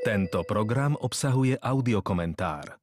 Tento program obsahuje audiokomentár.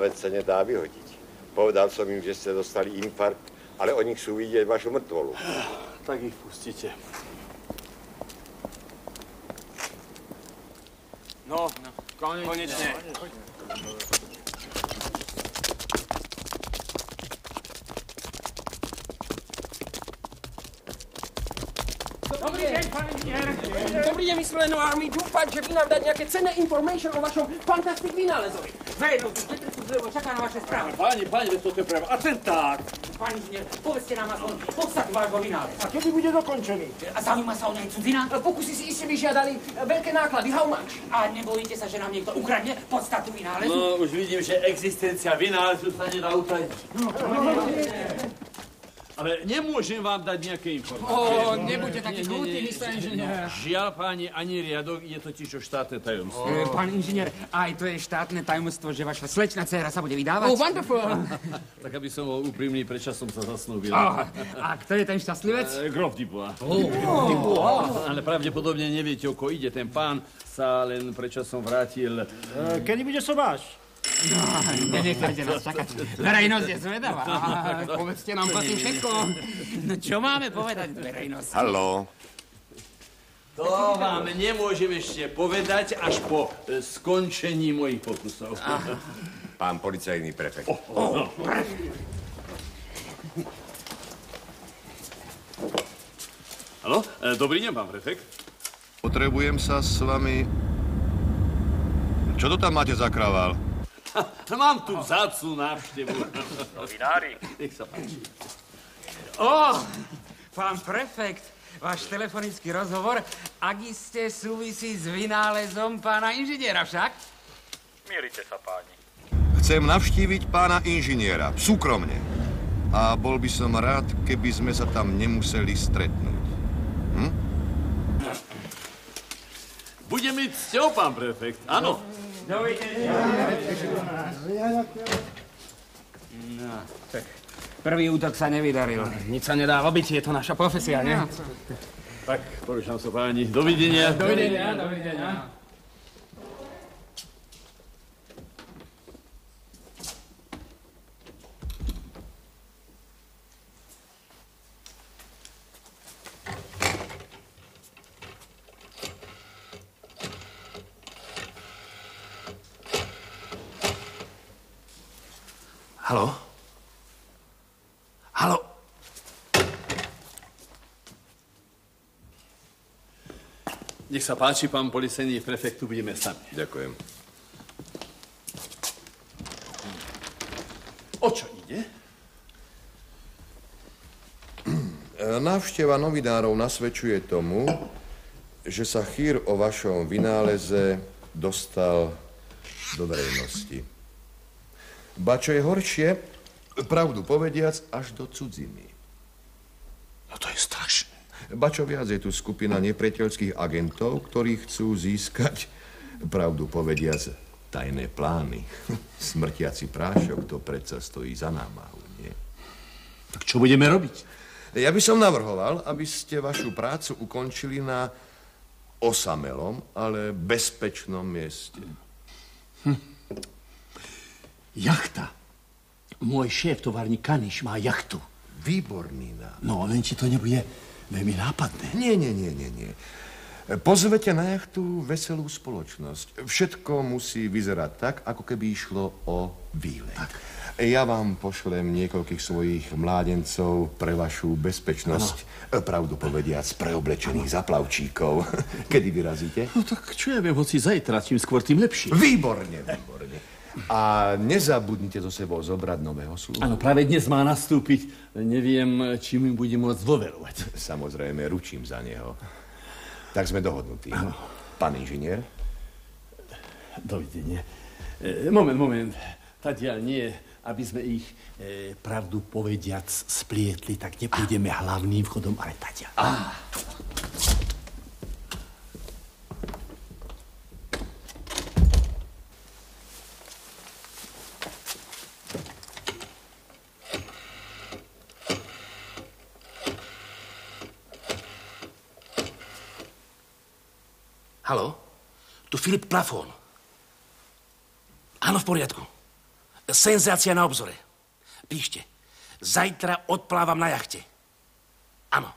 Vec sa nedá vyhodiť. Povedal som im, že ste dostali infarkt, ale oni chcú vidieť vašu mŕtvolu. Tak ich pustíte. No, konečne. Dobrý deň, pán inžinier. Dobrý deň, Mr. Lenoir. My dúfam, že vy nám dať nejaké cenné information o vašom fantastic vynálezovi. Verejnosť, čaká na vaše správy. Páni, toto je práve atentát. Pán inžinier, povedzte nám aspoň podstatu vášho vynálezu. A kedy bude dokončený? A zaujíma sa o nej cudzina? Pokusy si iste vyžiadali veľké náklady. How much? A nebojíte sa, že nám niekto ukradne podstatu vynálezu? No, už vidím, že existencia vynálezu sa nedá utajiť. Ale nemôžem vám dať nejaké informácie. Nebuďte taký krúty, Mr. inžinier. Žiaľ, páni, ani riadok, je totiž o štátne tajomstvo. Pán inžinier, aj to je štátne tajomstvo, že vaša slečna dcéra sa bude vydávať? Oh, wonderful. Tak, aby som bol úprimný, predčasom sa zasnúbil. A kto je ten šťastlivec? Grof Dubois. Ale pravdepodobne neviete, o ko ide. Ten pán sa len predčasom vrátil. Kedy bude sobáš? No, nenechajte nás čakať. Verejnosť je zvedavá. Povedzte nám prosím všetko. No čo máme povedať verejnosti? Haló. To vám nemôžem ešte povedať až po skončení mojich pokusov. Pán policajný prefekt. Haló? Dobrý deň, pán prefekt. Potrebujem sa s vami... Čo to tam máte za kravál? Mám tu vzácnu návštevu. Novinári. Nech sa páči. Pán prefekt, váš telefonický rozhovor, ak iste súvisí s vynálezom pána inžiniera však? Mierite sa, páni. Chcem navštíviť pána inžiniera, súkromne. A bol by som rád, keby sme sa tam nemuseli stretnúť. Budeme cťou, pán prefekt, áno. Dovidenia. No, tak prvý útok sa nevydaril. Nič sa nedá robiť, je to naša profesia, nie? Tak, porúčam sa, páni. Dovidenia. Dovidenia. Haló? Haló? Nech sa páči, pán policajný prefekt, tu budeme sami. Ďakujem. O čo ide? Návšteva novinárov nasvedčuje tomu, že sa chýr o vašom vynáleze dostal do verejnosti. Ba čo je horšie, pravdu povediac, až do cudziny. No to je strašné. Ba čo viac, je tu skupina nepriateľských agentov, ktorí chcú získať, pravdu povediac, tajné plány. Smrtiaci prášok, to predsa stojí za námahu, nie? Tak čo budeme robiť? Ja by som navrhoval, aby ste vašu prácu ukončili na osamelom, ale bezpečnom mieste. Jachta. Môj šéf, továrník Kaniš, má jachtu. Výborný nápad. No, len či to nebude veľmi nápadné. Nie. Pozvete na jachtu veselú spoločnosť. Všetko musí vyzerať tak, ako keby išlo o výlet. Tak. Ja vám pošlem niekoľkých svojich mládencov pre vašu bezpečnosť. Pravdu povediac, preoblečených za plavčíkov. Kedy vyrazíte? No tak čo ja viem, hoci zajtra, čím skôr, tým lepšie. Výborne. A nezabudnite so sebou zobrať nového sluhu. Áno, práve dnes má nastúpiť. Neviem, či mi bude môcť dôverovať. Samozrejme, ručím za neho. Tak sme dohodnutí. Áno. Pán inžinier? Dovidenia. Moment. Tadiaľ nie, aby sme ich, pravdu povediac, splietli, tak nepôjdeme hlavným vchodom, ale tadiaľ. Haló? Tu Filip Plafón. Áno, v poriadku. Senzácia na obzore. Píšte. Zajtra odplávam na jachte. Áno.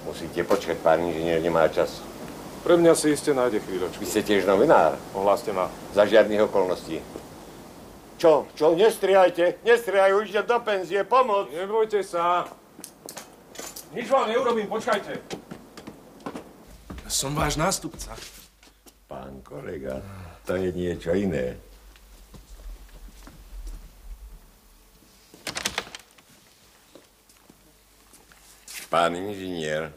Musíte počkať, pán inžinier nemá čas. Pre mňa si iste nájde chvíľočku. Vy ste tiež novinár? Ohláste ma. Za žiadnych okolností. Čo, nestrihajte, už idem do penzie, pomoc! Nebojte sa. Nič vám neurobím, počkajte. Som váš nástupca. Pán kolega, to je niečo iné. Pán inžinier,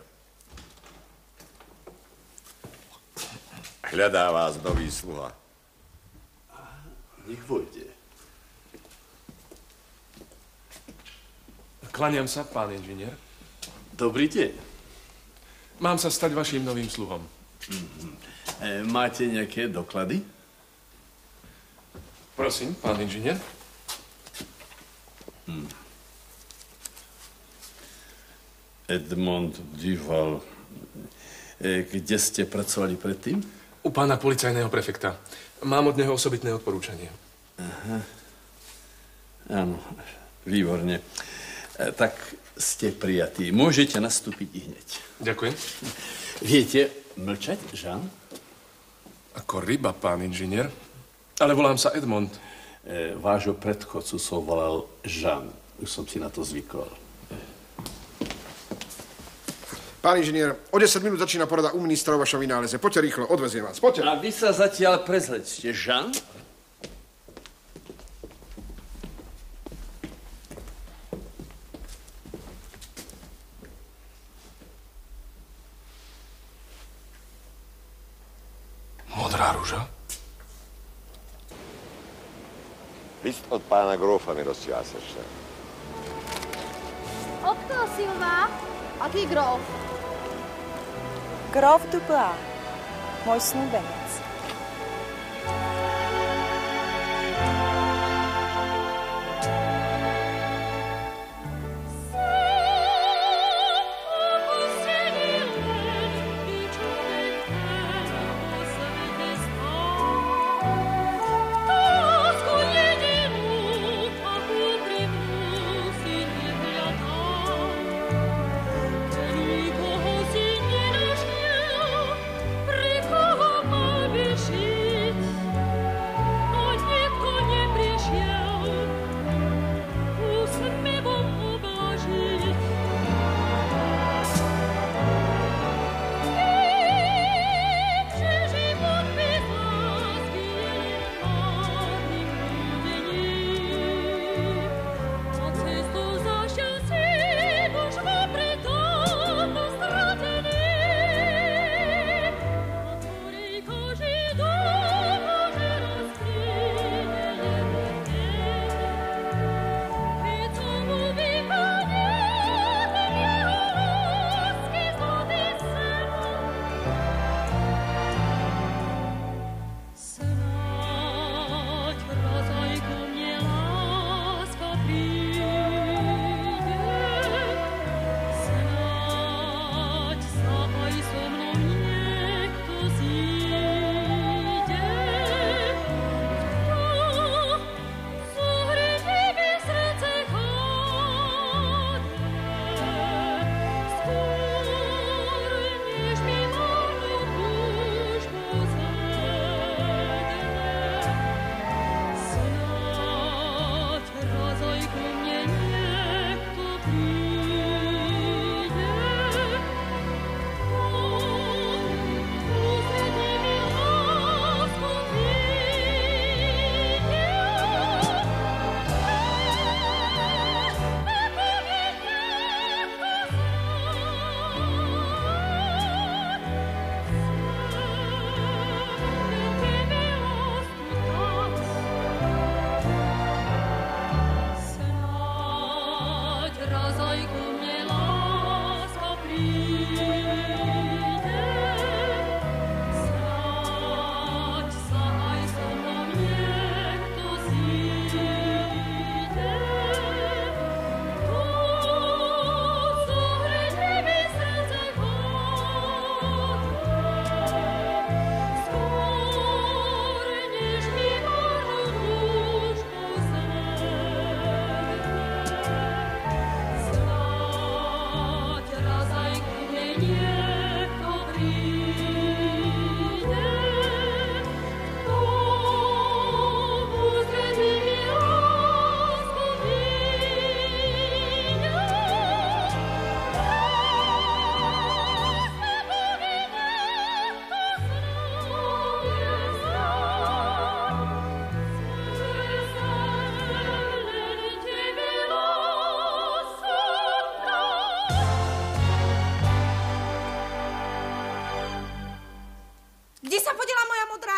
hľadá vás nový sluha. Nech vojde. Klaniam sa, pán inžinier. Dobrý deň. Mám sa stať vašim novým sluhom. Máte nejaké doklady? Prosím, pán inžinier. Edmond Duval. Kde ste pracovali predtým? U pána policajného prefekta. Mám od neho osobitné odporúčanie. Áno, výborne. Tak ste prijatí. Môžete nastúpiť i hneď. Ďakujem. Viete mlčať, Jean? Ako ryba, pán inžinier. Ale volám sa Edmond. Vášho predchodcu som volal Jean. Už som si na to zvykol. Pán inžinier, o 10 minút začína porada u ministra o vašom vynáleze. Poďte rýchlo, odveziem vás. Poďte. A vy sa zatiaľ prezlečte, Jean? Modrá ruža? List od pána Grofa mi rozsviásačne. Od koho, Silva? Aký Grof? Grof Dubois, môj snúbenec. Come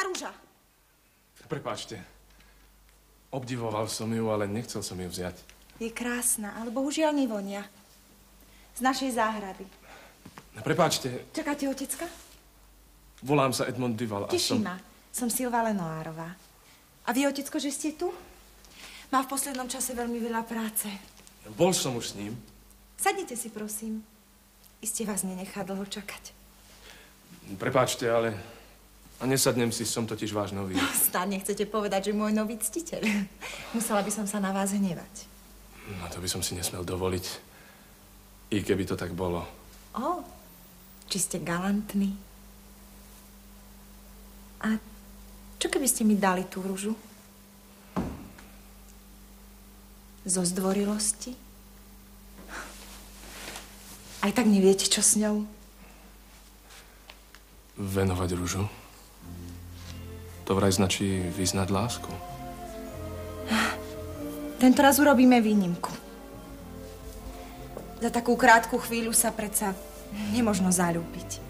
rúža. Prepáčte. Obdivoval som ju, ale nechcel som ju vziať. Je krásna, ale bohužiaľ nevonia. Z našej záhrady. Prepáčte, Čakáte otecka? volám sa Edmond Duval a Teší som... ma. Som Silva Lenoárová. A vy, otecko, že ste tu? Má v poslednom čase veľmi veľa práce. Bol som už s ním. Sadnite si, prosím. Iste vás nenechá dlho čakať. Prepáčte, ale... A nesadnem si, som totiž váš nový. Stále nechcete povedať, že môj nový ctiteľ. Musela by som sa na vás hnevať. No to by som si nesmel dovoliť. I keby to tak bolo. Či ste galantní. A čo keby ste mi dali tú rúžu? Zo zdvorilosti? Aj tak neviete, čo s ňou? Venovať rúžu? To vraj značí vyznať lásku. Tento raz urobíme výnimku. Za takú krátku chvíľu sa predsa nemožno zaľúbiť.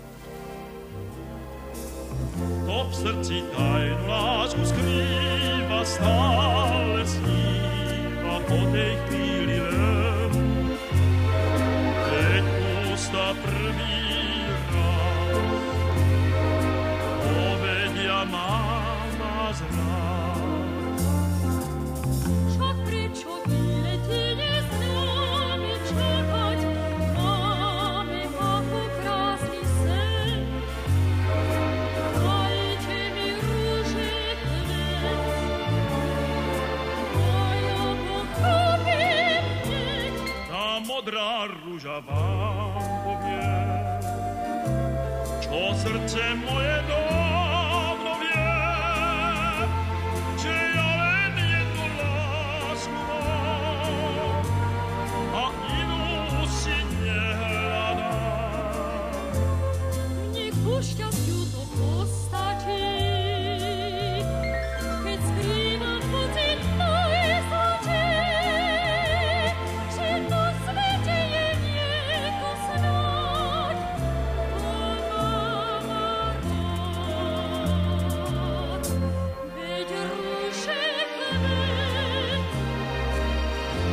To v srdci tajnú lásku skrýva, stále sníva po tej chvíli len. Keď ústa prvý raz povedia mám vás rád. Však prečo budete neznámi čakať? Máme ako krásny sen. Dajte mi rúže kvet, a ja pochopím hneď. Tá modrá rúža vám povie, čo srdce moje dávno vie, že ja len jednu lásku mám a inú si nehľadám. Mne ku šťastiu to postačí, keď skrývam pocit najsladší, že na svete je niekto snáď, kto má rád. Veď rúže kvet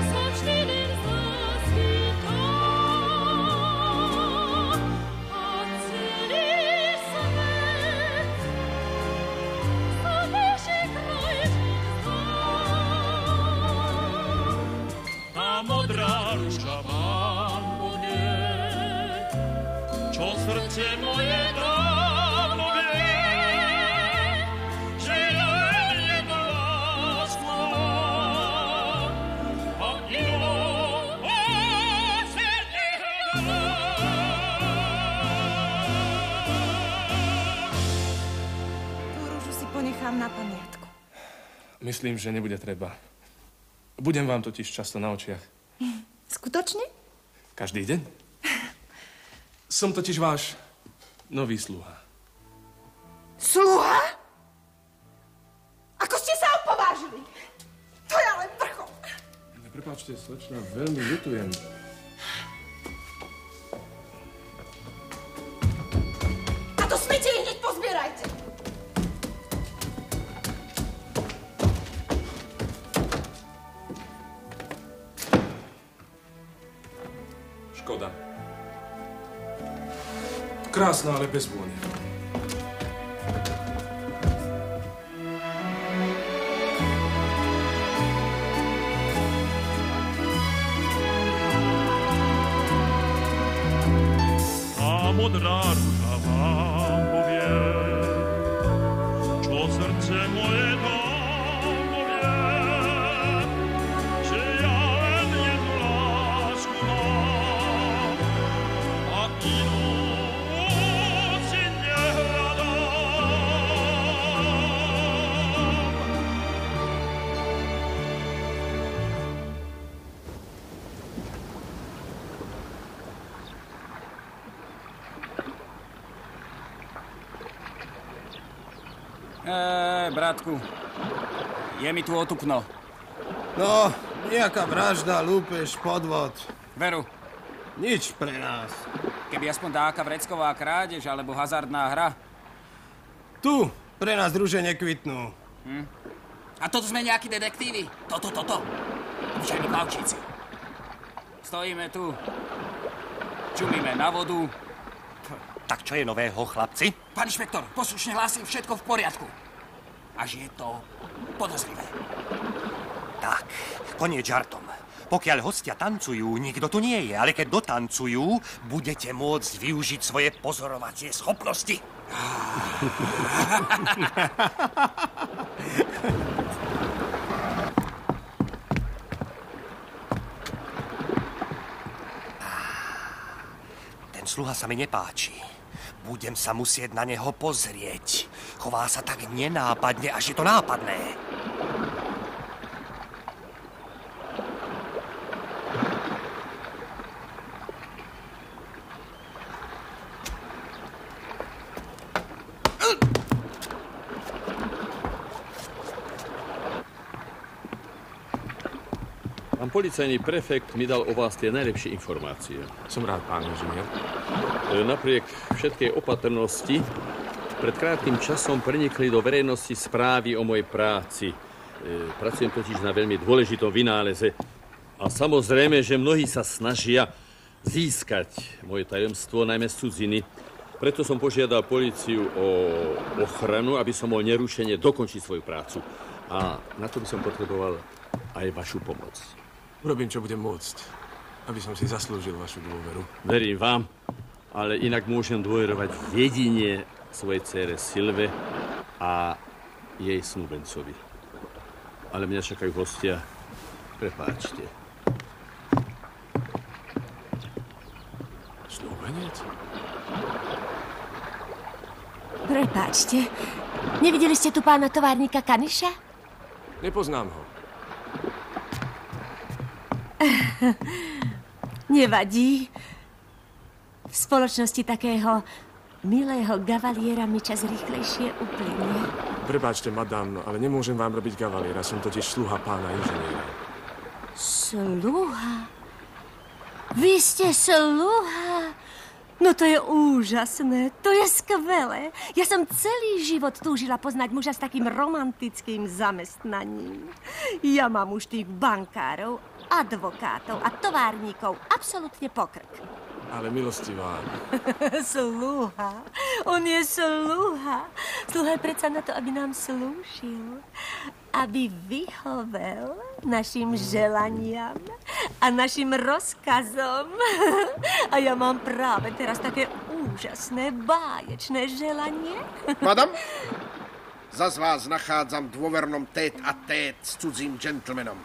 sa vždy len zaskýtá a celý svet sa veši kraj zdá. Tá modrá rúža vám povie, čo srdce moje dávno vie, že ja len jednu lásku mám a inú si nehľadám. Tú rúžu si ponechám na pamiatku. Myslím, že nebude treba. Budem vám totiž často na očiach. Skutočne? Každý deň. Som totiž váš nový sluha. Sluha? Ako ste sa opovážili? To je len vrchol. Prepáčte, slečna, veľmi ľutujem. A to smete hneď pozbierajte. Škoda. Krásna, ale bez vône. Tá modrá rúža vám povie, čo srdce moje dávno vie, že ja len jednu lásku mám a inú si nehľadám. Bratku, je mi tu otupno. No, nejaká vražda, lúpež, podvod. Veru, Nič pre nás. keby aspoň dáka vrecková krádež alebo hazardná hra. Tu, Pre nás druže nekvitnú. A toto sme nejakí detektívy. Toto. Obyčajní plavčíci. Stojíme tu, čumíme na vodu. Tak čo je nového, chlapci? Pán inšpektor, poslušne hlásim, všetko v poriadku. Až je to podozrivé. Tak, koniec žartom. Pokiaľ hostia tancujú, nikto tu nie je, ale keď dotancujú, budete môcť využiť svoje pozorovacie schopnosti. Ten sluha sa mi nepáči. Budem sa musieť na neho pozrieť. Chová sa tak nenápadne, až je to nápadné. Pán policajný prefekt mi dal o vás tie najlepšie informácie. Som rád, pán inžinier. Napriek všetkej opatrnosti, pred krátkým časom prenikli do verejnosti správy o mojej práci. Pracujem totiž na veľmi dôležitom vynáleze. A samozrejme, že mnohí sa snažia získať moje tajomstvo, najmä z cudziny. Preto som požiadal políciu o ochranu, aby som mohol nerušene dokončiť svoju prácu. A na to by som potreboval aj vašu pomoc. Urobím, čo budem môcť, aby som si zaslúžil vašu dôveru. Verím vám, ale inak môžem dôverovať jedine svojej dcére Silve a jej snúbencovi. Ale mňa čakajú hostia. Prepáčte. Snúbenec? Prepáčte. Nevideli ste tu pána továrnika Kaniša? Nepoznám ho. Nevadí. V spoločnosti takého milého gavaliera mi čas rýchlejšie uplynie. Prepáčte, madam, ale nemôžem vám robiť gavaliera. Som totiž sluha pána inžiniera. Sluha? Vy ste sluha? No to je úžasné, to je skvelé. Ja som celý život túžila poznať muža s takým romantickým zamestnaním. Ja mám už tých bankárov, advokátov a továrníkov absolútne pokrk. Ale milostivá. Sluha. On je sluha. Sluha je predsa na to, aby nám slúžil. Aby vyhovel našim želaniam a našim rozkazom. A ja mám práve teraz také úžasné, báječné želanie. Madam, zas vás nachádzam v dôvernom tét a tét s cudzím džentlmenom.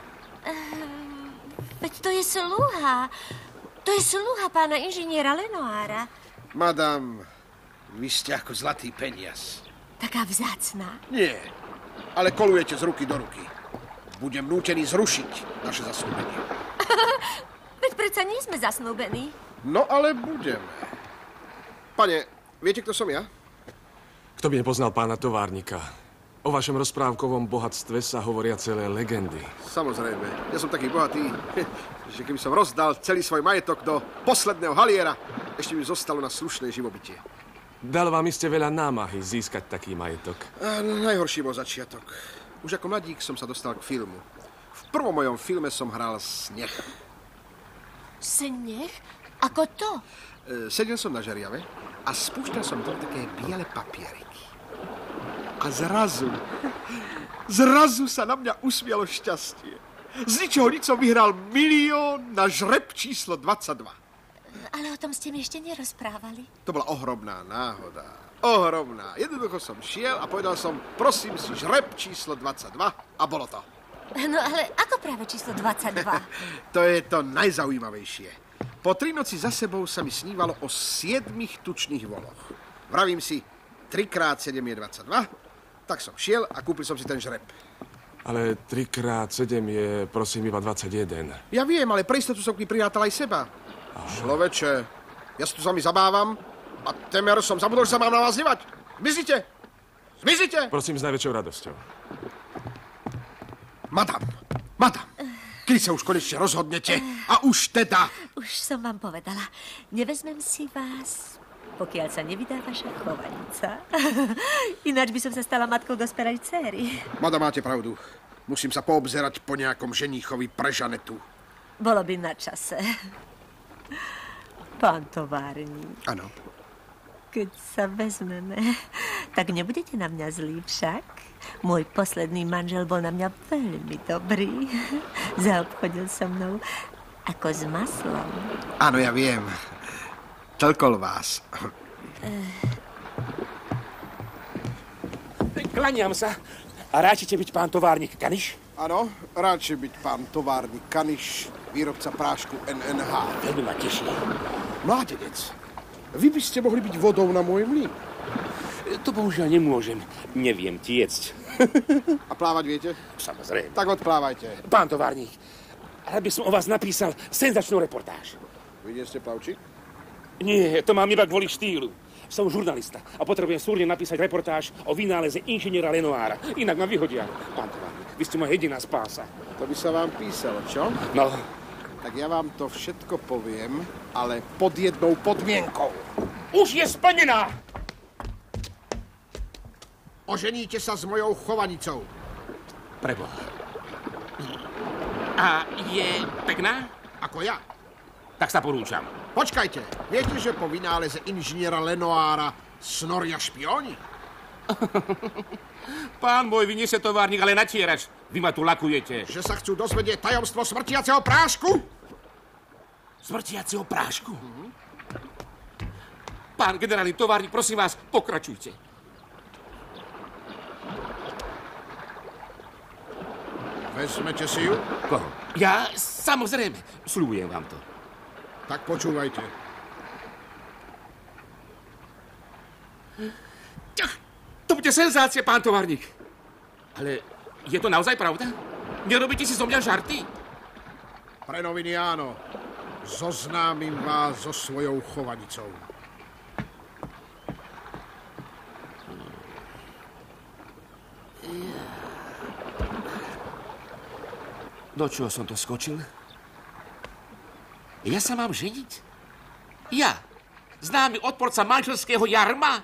Veď to je sluha. To je sluha pána inžiniera Lenoára. Madam, vy ste ako zlatý peniaz. Taká vzácna. Nie, ale kolujete z ruky do ruky. Budem nútený zrušiť naše zasnúbenie. Veď predsa nie sme zasnúbení. No ale budeme. Pane, viete, kto som ja? Kto by nepoznal pána továrnika? O vašom rozprávkovom bohatstve sa hovoria celé legendy. Samozrejme, ja som taký bohatý, že keby som rozdal celý svoj majetok do posledného haliera, ešte mi zostalo na slušné živobytie. Dal vám iste veľa námahy získať taký majetok. Najhorší bol začiatok. Už ako mladík som sa dostal k filmu. V prvom mojom filme som hral Sneh. Sneh? Ako to? Sedel som na žeriave a spúšťal som do také biele papieriky. A zrazu sa na mňa usmialo šťastie. Z ničoho nič som vyhral 1 000 000 na žreb číslo 22. Ale o tom ste mi ešte nerozprávali. To bola ohromná náhoda. Ohromná. Jednoducho som šiel a povedal som, prosím si, žreb číslo 22 a bolo to. No ale ako práve číslo 22? To je to najzaujímavejšie. Po 3 noci za sebou sa mi snívalo o 7 tučných voloch. Vravím si, 3x7 je 22, tak som šiel a kúpil som si ten žreb. Ale 3x7 je, prosím, iba 21. Ja viem, ale pre istotu som k ní prirátal aj seba. Človeče, ja sa tu s vami zabávam a temer som zabudol, že sa mám na vás nevať. Zmiznite! Zmiznite! Prosím, s najväčšou radosťou. Madam, kedy sa už konečne rozhodnete? A už teda... Už som vám povedala, nevezmem si vás pokiaľ sa nevydá vaša chovanica. Ináč by som sa stala matkou dospelej dcery. Mada, máte pravdu. Musím sa poobzerať po nejakom ženíchovi pre Žanetu. Bolo by na čase. Pán továrník. Áno. Keď sa vezmeme, tak nebudete na mňa zlí však? Môj posledný manžel bol na mňa veľmi dobrý. Zaobchodil so mnou ako s maslom. Áno, ja viem. Toľkol vás. Klaniam sa. A ráčite byť pán továrnik Kaniš? Áno, ráčite byť pán továrnik Kaniš, výrobca prášku NNH. Veľmi ma teší. Mládenec, vy by ste mohli byť vodou na môj mlyn. To bohužiaľ nemôžem. Neviem tiecť. A plávať viete? Samozrejme. Tak odplávajte. Pán továrnik, rád by som o vás napísal senzačnú reportáž. Vy nie ste plavčík? Nie, to mám iba kvôli štýlu. Som žurnalista a potrebujem súrne napísať reportáž o vynáleze inžiniera Lenoira. Inak ma vyhodia. Pán továrnik, vy ste moja jediná spása. To by sa vám písalo, čo? No. Tak ja vám to všetko poviem, ale pod jednou podmienkou. Už je splnená! Oženíte sa s mojou chovanicou. Preboha. A je pekná? Ako ja. Tak sa porúčam. Počkajte, viete, že po vynáleze inžiniera Lenoira snoria špióni? Pán môj, vy nie ste továrnik, ale natierač. Vy ma tu lakujete. Že sa chcú dozvedieť tajomstvo smrtiaceho prášku? Smrtiaceho prášku? Pán generálny továrnik, prosím vás, pokračujte. Vezmete si ju? Koho? Ja, samozrejme. Sľubujem vám to. Tak počúvajte. To bude senzácia, pán továrnik. Ale je to naozaj pravda? Nerobíte si zo mňa žarty? Pre noviny áno. Zoznámim vás so svojou chovanicou. Do čoho som to skočil? Ja sa mám ženiť? Ja? Známy odporca manželského jarma?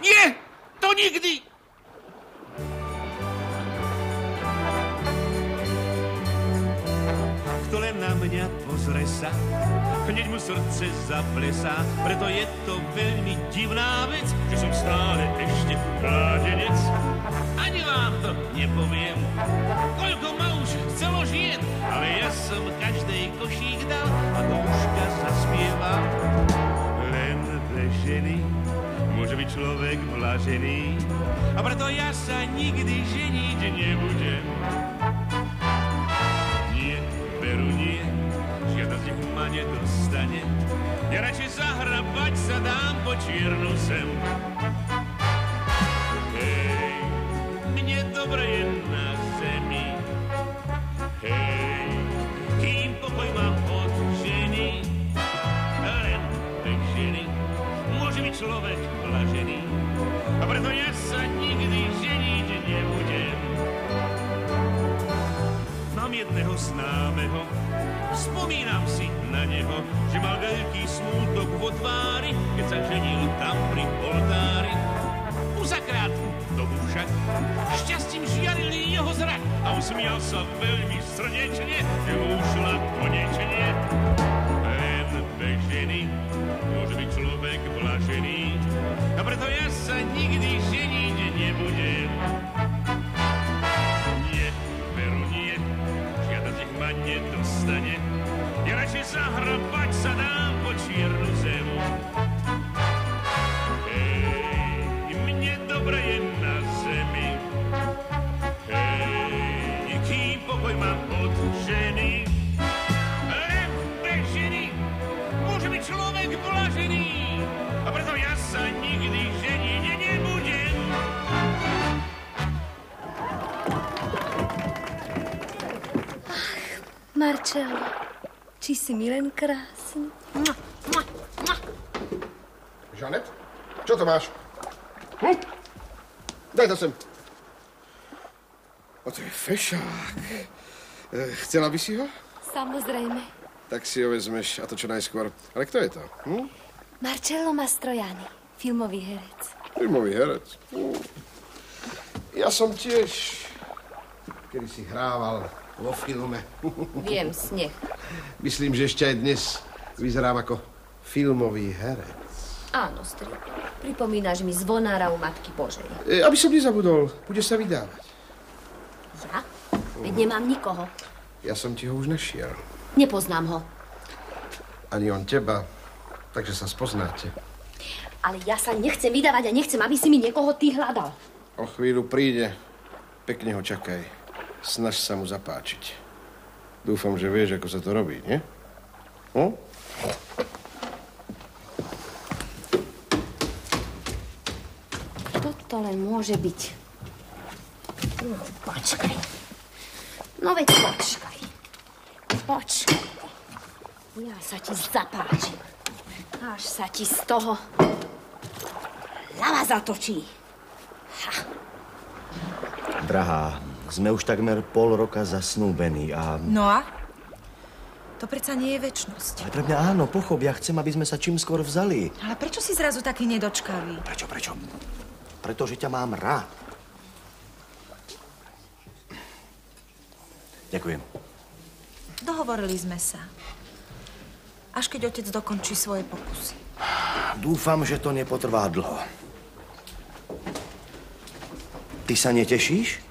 Nie! To nikdy! Kto len na mňa pozrie sa, hneď mu srdce zaplesá. Preto je to veľmi divná vec, že som stále ešte mládenec. Ani vám to nepoviem, koľko ma už chcelo žien, ale ja som každej košík dal a do uška zaspieval. Len dve ženy môže byť človek blažený, a preto ja sa nikdy ženiť nebudem. Nie, veru nie, žiadna z nich ma nedostane. Ja radšej zahrabať sa dám po čiernu zem. Hej, mne dobre je na zemi. Hej, kým pokoj mám od ženy. Len bez ženy môže byť človek blažený, a preto ja sa nikdy ženiť nebudem. Mám jedného známeho, spomínam si na neho, že mal veľký smútok vo tvári, keď sa ženil tam pri oltári. Už za krátku dobu však šťastím žiaril jeho zrak a usmial sa veľmi srdečne, že ho ušla konečne. Len bez ženy môže byť človek blažený, a preto ja sa nikdy ženiť nebudem. Nie, veru nie, žiadna z nich ma nedostane. Ja radšej zahrabať sa dám po čiernu zemu. Hej, mne dobre je na zemi. Hej, kým pokoj mám od ženy. Len bez ženy môže byť človek blažený, a preto ja sa nikdy ženiť nebudem. Marcello, či si mi len krásny. Žanet, čo to máš? Daj to sem. O, to je fešák. Chcela by si ho? Samozrejme. Tak si ho vezmeš, a to čo najskôr. Ale kto je to? Marcello Mastroianni, filmový herec. Filmový herec? Ja som tiež, kedy si hrával vo filme. Viem, sneh. Myslím, že ešte aj dnes vyzerám ako filmový herec. Áno, strýko. Pripomínaš mi zvonára u Matky Božej. Aby som nezabudol, bude sa vydávať. Ja? Veď nemám nikoho. Ja som ti ho už našiel. Nepoznám ho. Ani on teba, takže sa spoznáte. Ale ja sa nechcem vydávať a nechcem, aby si mi niekoho ty hľadal. O chvíľu príde. Pekne ho čakaj. Snaž sa mu zapáčiť. Dúfam, že vieš, ako sa to robí, nie? Hm? To len môže byť. Počkaj. No veď počkaj. Počkaj. Ja sa ti zapáčim. Až sa ti z toho hlava zatočí. Ha. Drahá, sme už takmer pol roka zasnúbení a... No a? To predsa nie je večnosť. Ale pre mňa áno, pochop, ja chcem, aby sme sa čím skôr vzali. Ale prečo si zrazu taký nedočkavý? Prečo? Pretože ťa mám rád. Ďakujem. Dohovorili sme sa. Až keď otec dokončí svoje pokusy. Dúfam, že to nepotrvá dlho. Ty sa netešíš?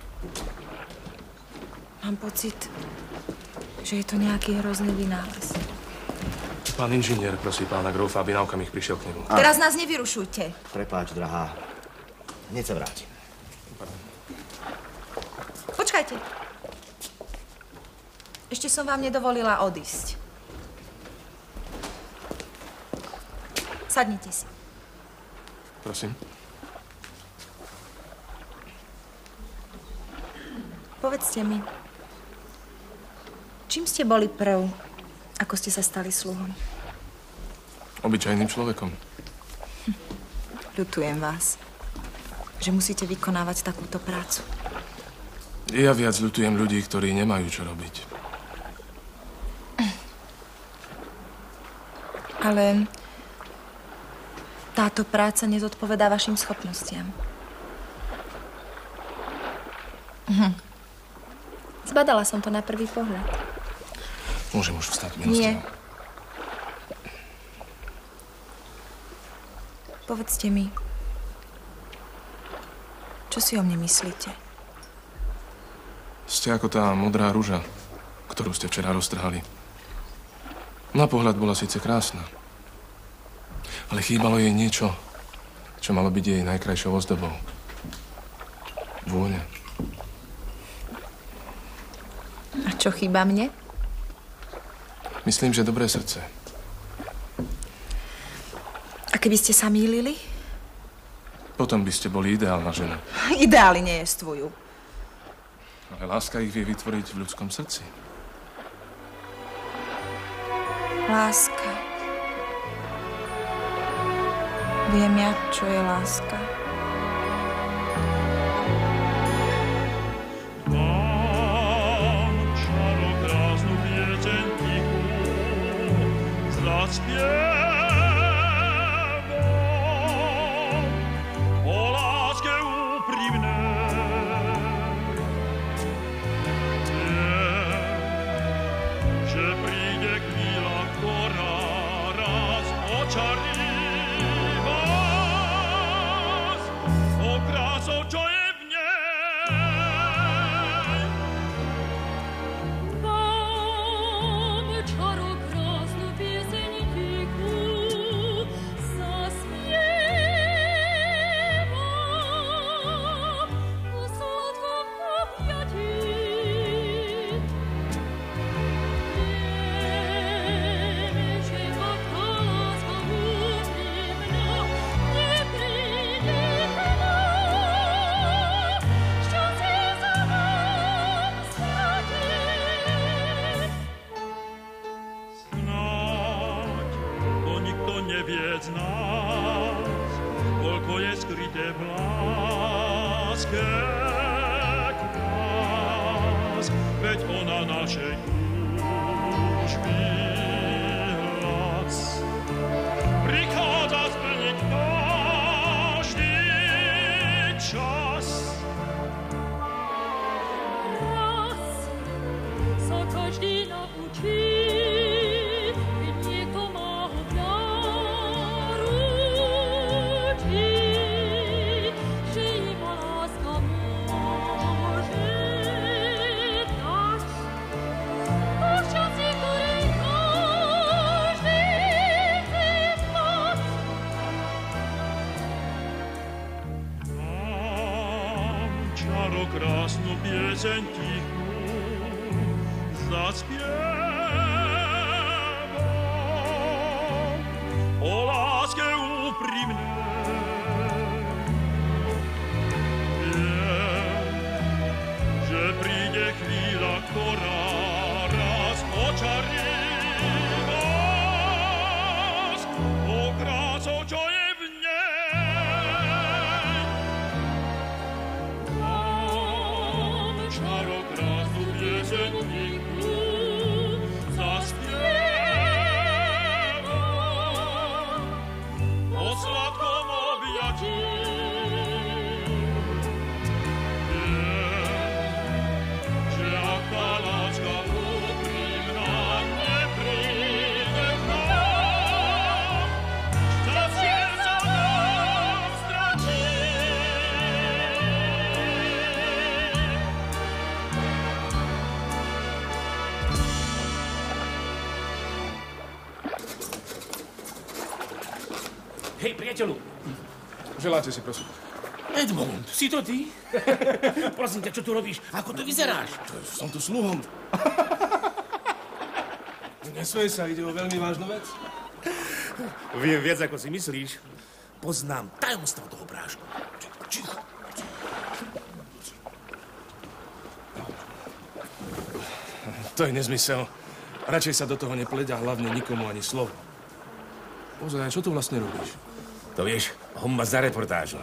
Mám pocit, že je to nejaký hrozný vynález. Pán inžinier prosí pána Grófa, aby na okamih prišiel k nemu. Teraz nás nevyrušujte. Prepáč, drahá. Hneď sa vrátim. Počkajte. Ešte som vám nedovolila odísť. Sadnite si. Prosím. Povedzte mi, čím ste boli prv, ako ste sa stali sluhom? Obyčajným človekom. Ľutujem vás, že musíte vykonávať takúto prácu. Ja viac ľutujem ľudí, ktorí nemajú čo robiť. Ale táto práca nezodpovedá vašim schopnostiam. Zbadala som to na prvý pohľad. Môžem už vstať, milostivá? Nie. Povedzte mi, čo si o mne myslíte? Ste ako tá modrá ruža, ktorú ste včera roztrhali. Na pohľad bola síce krásna, ale chýbalo jej niečo, čo malo byť jej najkrajšou ozdobou. Vôňa. A čo chýba mne? Myslím, že dobré srdce. A keby ste sa mýlili? Potom by ste boli ideálna žena. Ideály nejestvujú. Ale láska ich vie vytvoriť v ľudskom srdci. Láska. Viem ja, čo je láska. Mám čarokrásnu pieseň tichú, zaspievam o láske úprimnej. Viem, že príde chvíľa, ktorá raz očarí vás o krásou, čo je v nej. Mám čarokrásnu pieseň tichú, zaspievam o sladkom objatí. Viem, že taká láska úprimná nepríde k nám, šťastie sa nám stratí. Snáď to nikto nevie z nás, koľko je skryté v láske k nás, veď ona našej túžby hlas. Prichádza vždy naučí, keď niekto má ho naručí, že iba láska môže dať. O šťastí, ktoré každý chce mať. Čaro krásnu pieseň tichú zaspievam o láske úprimnej. Viem, že príde chvíľa, ktorá raz očarí vás tou krásou, čo je v nej. Mám čarokrásnu pieseň tichú zaspievam o sladkom objatí. Viem, že ak tá láska úprimná nepríde k nám, šťastie sa nám stratí. Hej, priateľu. Želáte si, prosím. Edmond, si to ty? Prosím ťa, čo tu robíš? Ako tu vyzeráš? Som tu sluhom. Nesmej sa, ide o veľmi vážnu vec. Viem viac, ako si myslíš. Poznám tajomstvo toho brášku. Ticho. To je nezmysel. Radšej sa do toho nepleť a hlavne nikomu ani slovo. Ozaj, čo tu vlastne robíš? To vieš, homba za reportážu.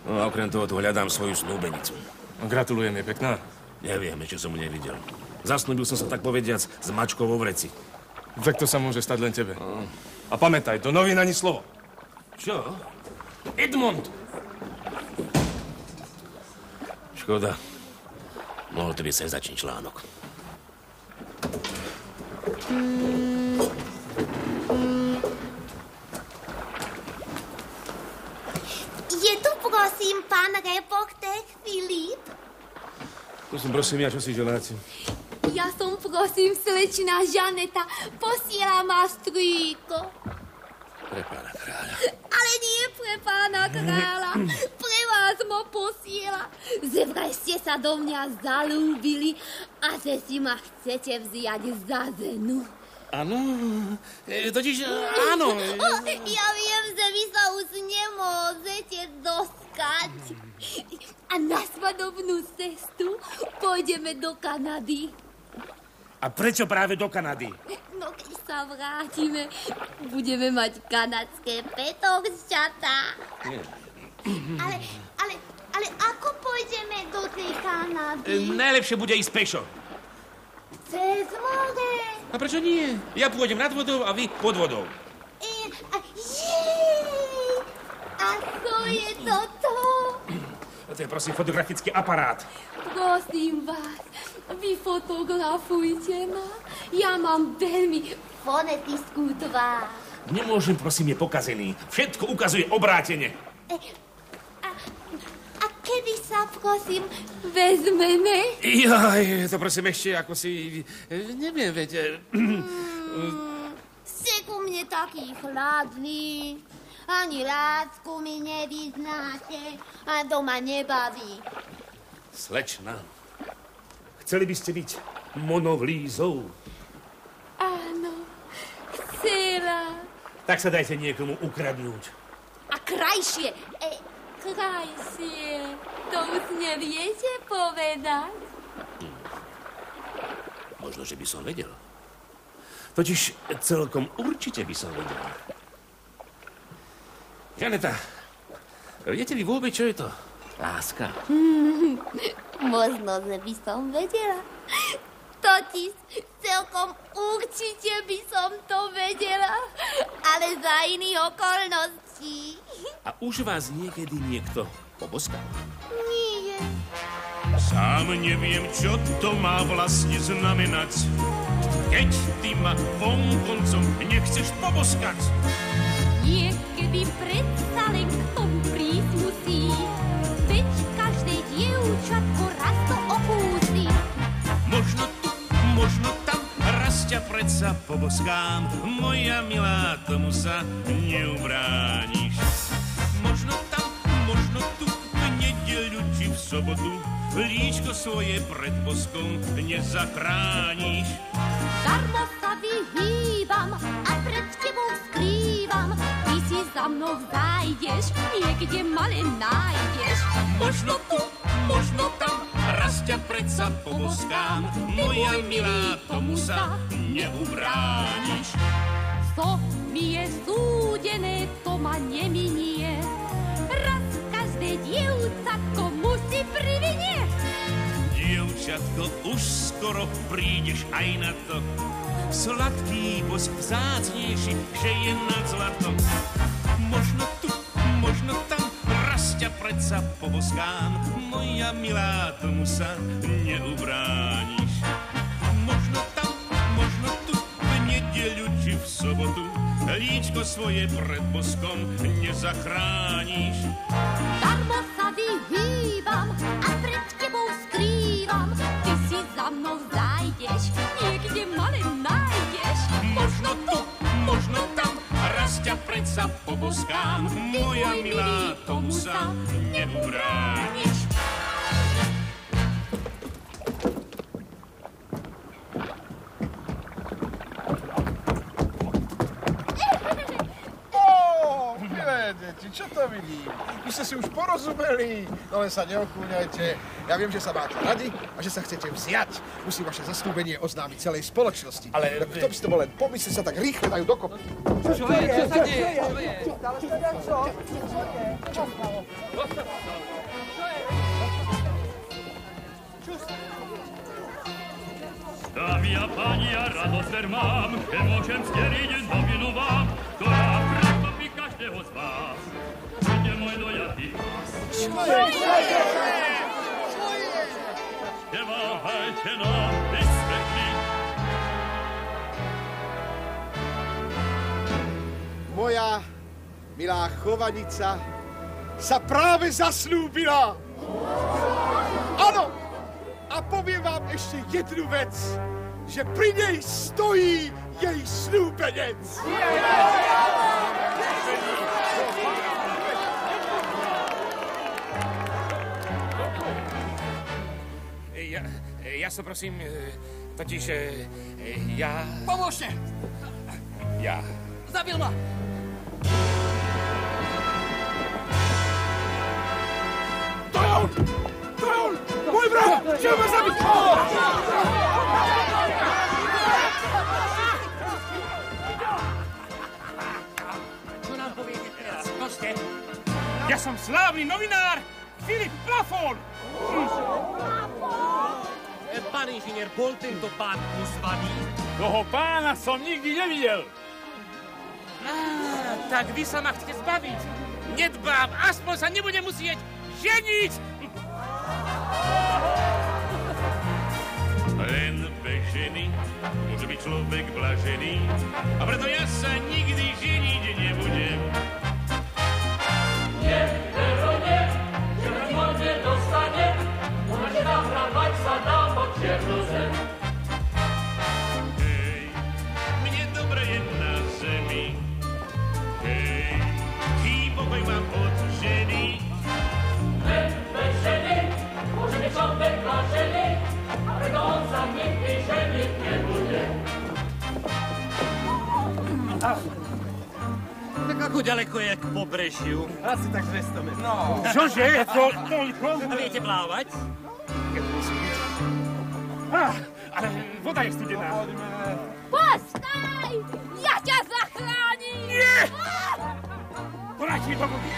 No a okrem toho tu hľadám svoju snúbenicu. Gratulujem, je pekná. Neviem, ešte som ju nevidel. Zasnúbil som sa tak povediac s mačkou vo vreci. Tak to sa môže stať len tebe. A pamätaj, do novín ani slovo. Čo? Edmond! Škoda. Mohol to byť senzačný článok. Je tu, prosím, pán reportér Filip? Prosím, ja, čo si želáte? Ja som, prosím, slečná Žaneta. Posiela ma strýko. Pre pána kráľa. Ale nie pre pána kráľa. Pre vás ma posiela. Že vraj ste sa do mňa zalúbili a že si ma chcete vziať za ženu. Áno, totiž áno. Ja viem, že vy sa už nemôžete doskať. A na svadobnú cestu pôjdeme do Kanady. A prečo práve do Kanady? No, keď sa vrátime, budeme mať kanadské pätovšťatá. Ale ako pôjdeme do tej Kanady? Najlepšie bude ísť pešo. Cez more. A prečo nie? Ja pôjdem nad vodou a vy pod vodou. A to je toto? To je, prosím, fotografický aparát. Prosím vás, vyfotografujte ma. Ja mám veľmi fonetickú tvár. Nemôžem, prosím, je pokazený. Všetko ukazuje obrátene. A kedy sa, prosím, vezmeme? Jaj, to prosím ešte, ako si... Neviem, veď... Ste ku mne taký chladný. Ani lásku mi nevyznáte. A doma nebaví. Slečna, chceli by ste byť monolízou? Áno, chcela. Tak sa dajte niekomu ukradnúť. A krajšie. Krajšie. To už neviete povedať? Možno, že by som vedel. Totiž celkom určite by som vedel. Žaneta, viete vy vôbec, čo je to? Láska. Možno, že by som vedela. Totiž celkom určite by som to vedela, ale za iných okolností. A už vás niekedy niekto poboskal? Nie. Sám neviem, čo to má vlastne znamenať, keď ty ma vonkoncom nechceš poboskať. Niekedy predsa len k tomu prísť musí, veď každé dievčatko raz to okúsi. Možno tu, možno tam, raz ťa predsa poboskám, moja milá, tomu sa neubrániš. Možno tam, možno tu, v nedeľu či v sobotu, líčko svoje pred boskom nezachrániš. Darmo sa vyhýbam a pred tebou skrývam, ty si za mnou zájdeš, niekde ma len nájdeš. Možno tu, možno tam, raz ťa predsa poboskám, moja milá, tomu sa neubrániš. Co mi je súdené, to ma neminie, raz každé dievcatko musí privinieť. Dievčatko, už skoro prídeš aj na to, sladký bosk vzácnejší, že je nad zlatom. Možno tu, možno tam, raz ťa predsa poboskám, moja milá, tomu sa neubrániš. Možno tam, možno tu, v nedeľu či v sobotu, líčko svoje pred boskom nezachrániš. Darmo sa vyhýbam a pred tebou skrývam, ty si za mnou zájdeš, niekde ma len nájdeš. Možno tu, možno tam, raz ťa predsa poboskám, moja milá, tomu sa neubrániš. Deti, čo to vidím? Vy ste si už porozumeli, no len sa neokúňajte. Ja viem, že sa máte radi a že sa chcete vziať. Musím vaše zasnúbenie oznámiť celej spoločnosti. Ale kto by ste bol len pomyslieť, sa tak rýchle dajú dokopy. Čo je? Čo sa deje? Dámy a páni, ja radosť mám, že môžem steriť novinu vám, ktorá prekvapí každého z vás. Bude môj dojatý hlas. Čo je? Neváhajte nám vysvetliť. Moja milá chovaníca sa práve zasnúbila. Áno, a poviem vám ešte jednu vec, že pri nej stojí jej snúbenec. Ja sa prosím, totiž ja... Pomôžte! Ja... Zabil ma! To je on! To je on! Môj brat! Čo ma zabiť? Čo nám poviete teraz? Kto ste? Ja som slávny novinár Filip Plafón! Pán inžinier, bol tento pán pozvaný? Toho pána som nikdy nevidel. Tak vy sa ma chcete zbaviť. Nedbám, aspoň sa nebudem musieť ženiť. Len bez ženy môže byť človek blažený, a preto ja sa nikdy ženiť nebudem. Nie, Vero, nie, že ma nikto nedostane, môžeš nahrávať sa na čiernu zem. Hej, mne dobre je na zemi. Hej, kým pokoj mám od ženy. Len bez ženy môže byť človek blažený, a preto on sa nikdy ženiť nebude. Tak ako ďaleko je k pobrežiu? Asi tak 200 metrov. No. Čože? Toľko? A viete plávať? Keď musí byť. Ale voda je studená. Postaj! Ja ťa zachránim! Nie! Poráť mi do vody.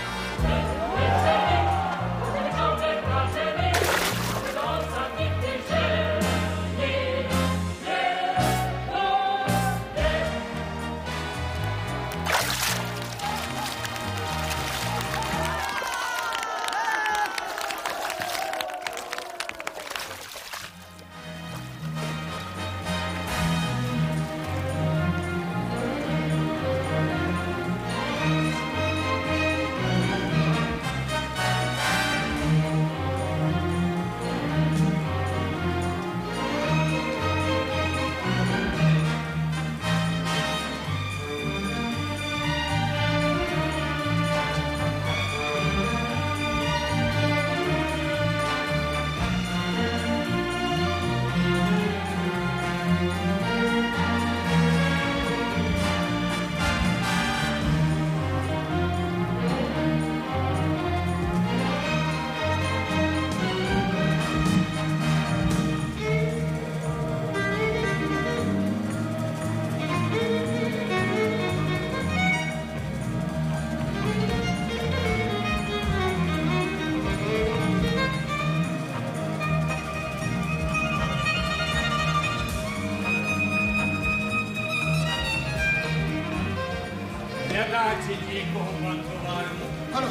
Máte niekoho, pán továrnu? Áno,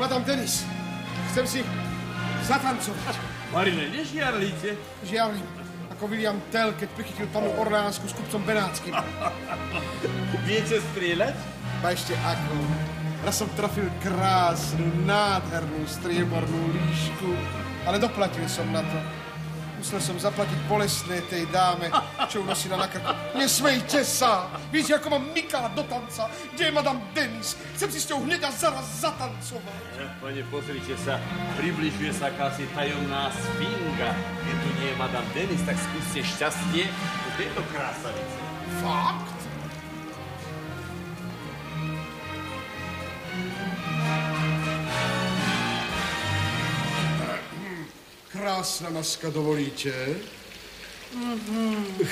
Madame Denis. Chcem si zatancovať. Marine, nežiarlite? Žiarlim, ako William Tell, keď prichytil panu Orleánsku s kupcom Benátskym. Viete strieľať? A ešte ako. Raz som trafil krásnu, nádhernú striebornú líšku, ale doplatil som na to. Musel som zaplatiť bolestné tej dáme, čo ju nosila na krku. Nesmejte sa! Viete, ako mám Mika do tanca? Kde je Madame Denis? Chcem si s ňou hneď a zaraz zatancovať. Pane, pozrite sa, približuje sa akási tajomná sfinga. Keď tu nie je Madame Denis, tak skúste šťastie u tejto krásavice. Fakt? Krásna maska, dovolíte?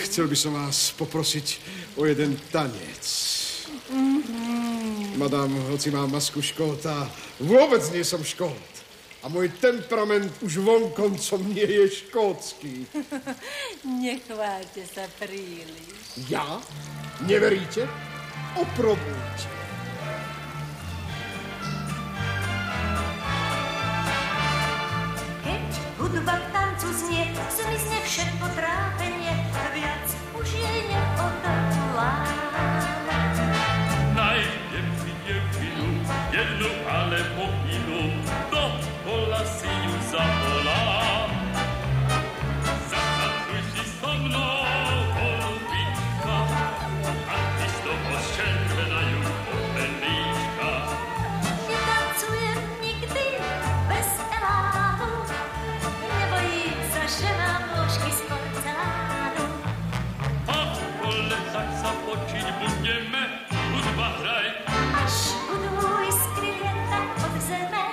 Chcel by som vás poprosiť o jeden tanec. Madame, hoci mám masku škóta, vôbec nie som škót. A môj temperament už vonkoncom nie je škótsky. Nechváľte sa príliš. Ja? Neveríte? Oprobujte. Hudba v tancu znie, zmizne všetko trápenie, viac už jej neodolám. Nájdem si dievčinu, jednu alebo inú, do pola si ju zavolám. Zatancuj si so mnou, holubička, a ty z toho zčervenajú popelíčka. Netancujem nikdy bez elánu, nebojím sa, že mám nôžky z porcelánu. A kole tak sa počiť budeme, hudba hraj. Až budú iskry lietať od zeme,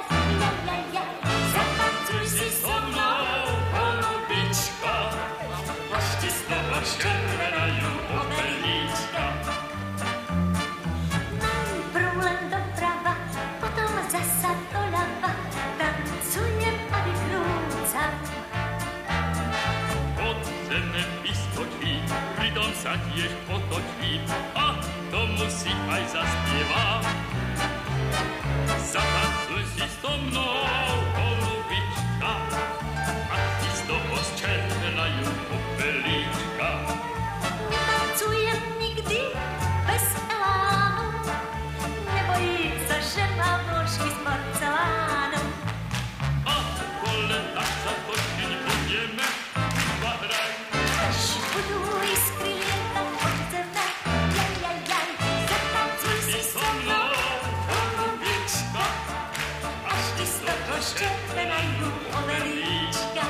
ja. Zatancuj si so mnou, holubička, Až ti z toho červenajú popelíčka. prúlem doprava, potom zasa doľava, tancujem a vykrúcam. Od zeme vyskočí, pritom sa tiež potočí a tomu si aj zaspieva. Zatancuj si so mnou, holubička, a ti z toho zčervenajú popelíčka. Netancujem nikdy bez elánu, nebojím sa, že mám nôžky z porcelánu. A kole tak sa točiť budeme, hudba hraj. Až budú iskry lietať od zeme, ja. Zatancuj si so mnou, holubička, až ti z toho ščervenajú ovelíčka.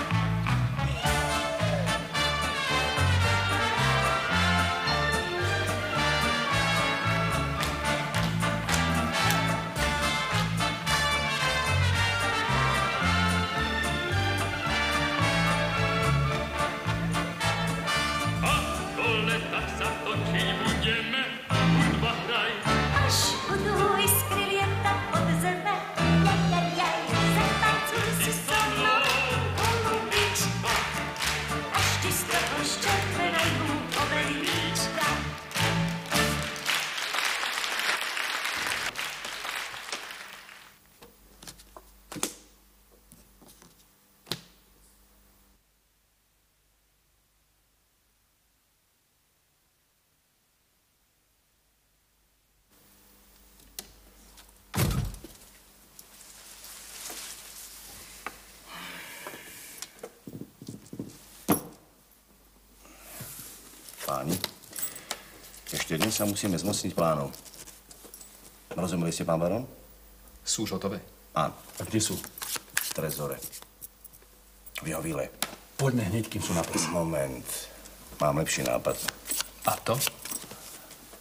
A kole tak sa točiť budeme, hudba hraj. Až budú iskry lietať od zeme, ja. Zatancuj si so mnou, holubička, až ti z toho ščervenajú ovelíčka. Páni, ešte dnes sa musíme zmocniť plánov. Rozumeli ste, pán baron? Sú už hotové? Áno. A kde sú? V trezore. V jeho vile. Poďme hneď, kým sú na ples. Moment. Mám lepší nápad. A to?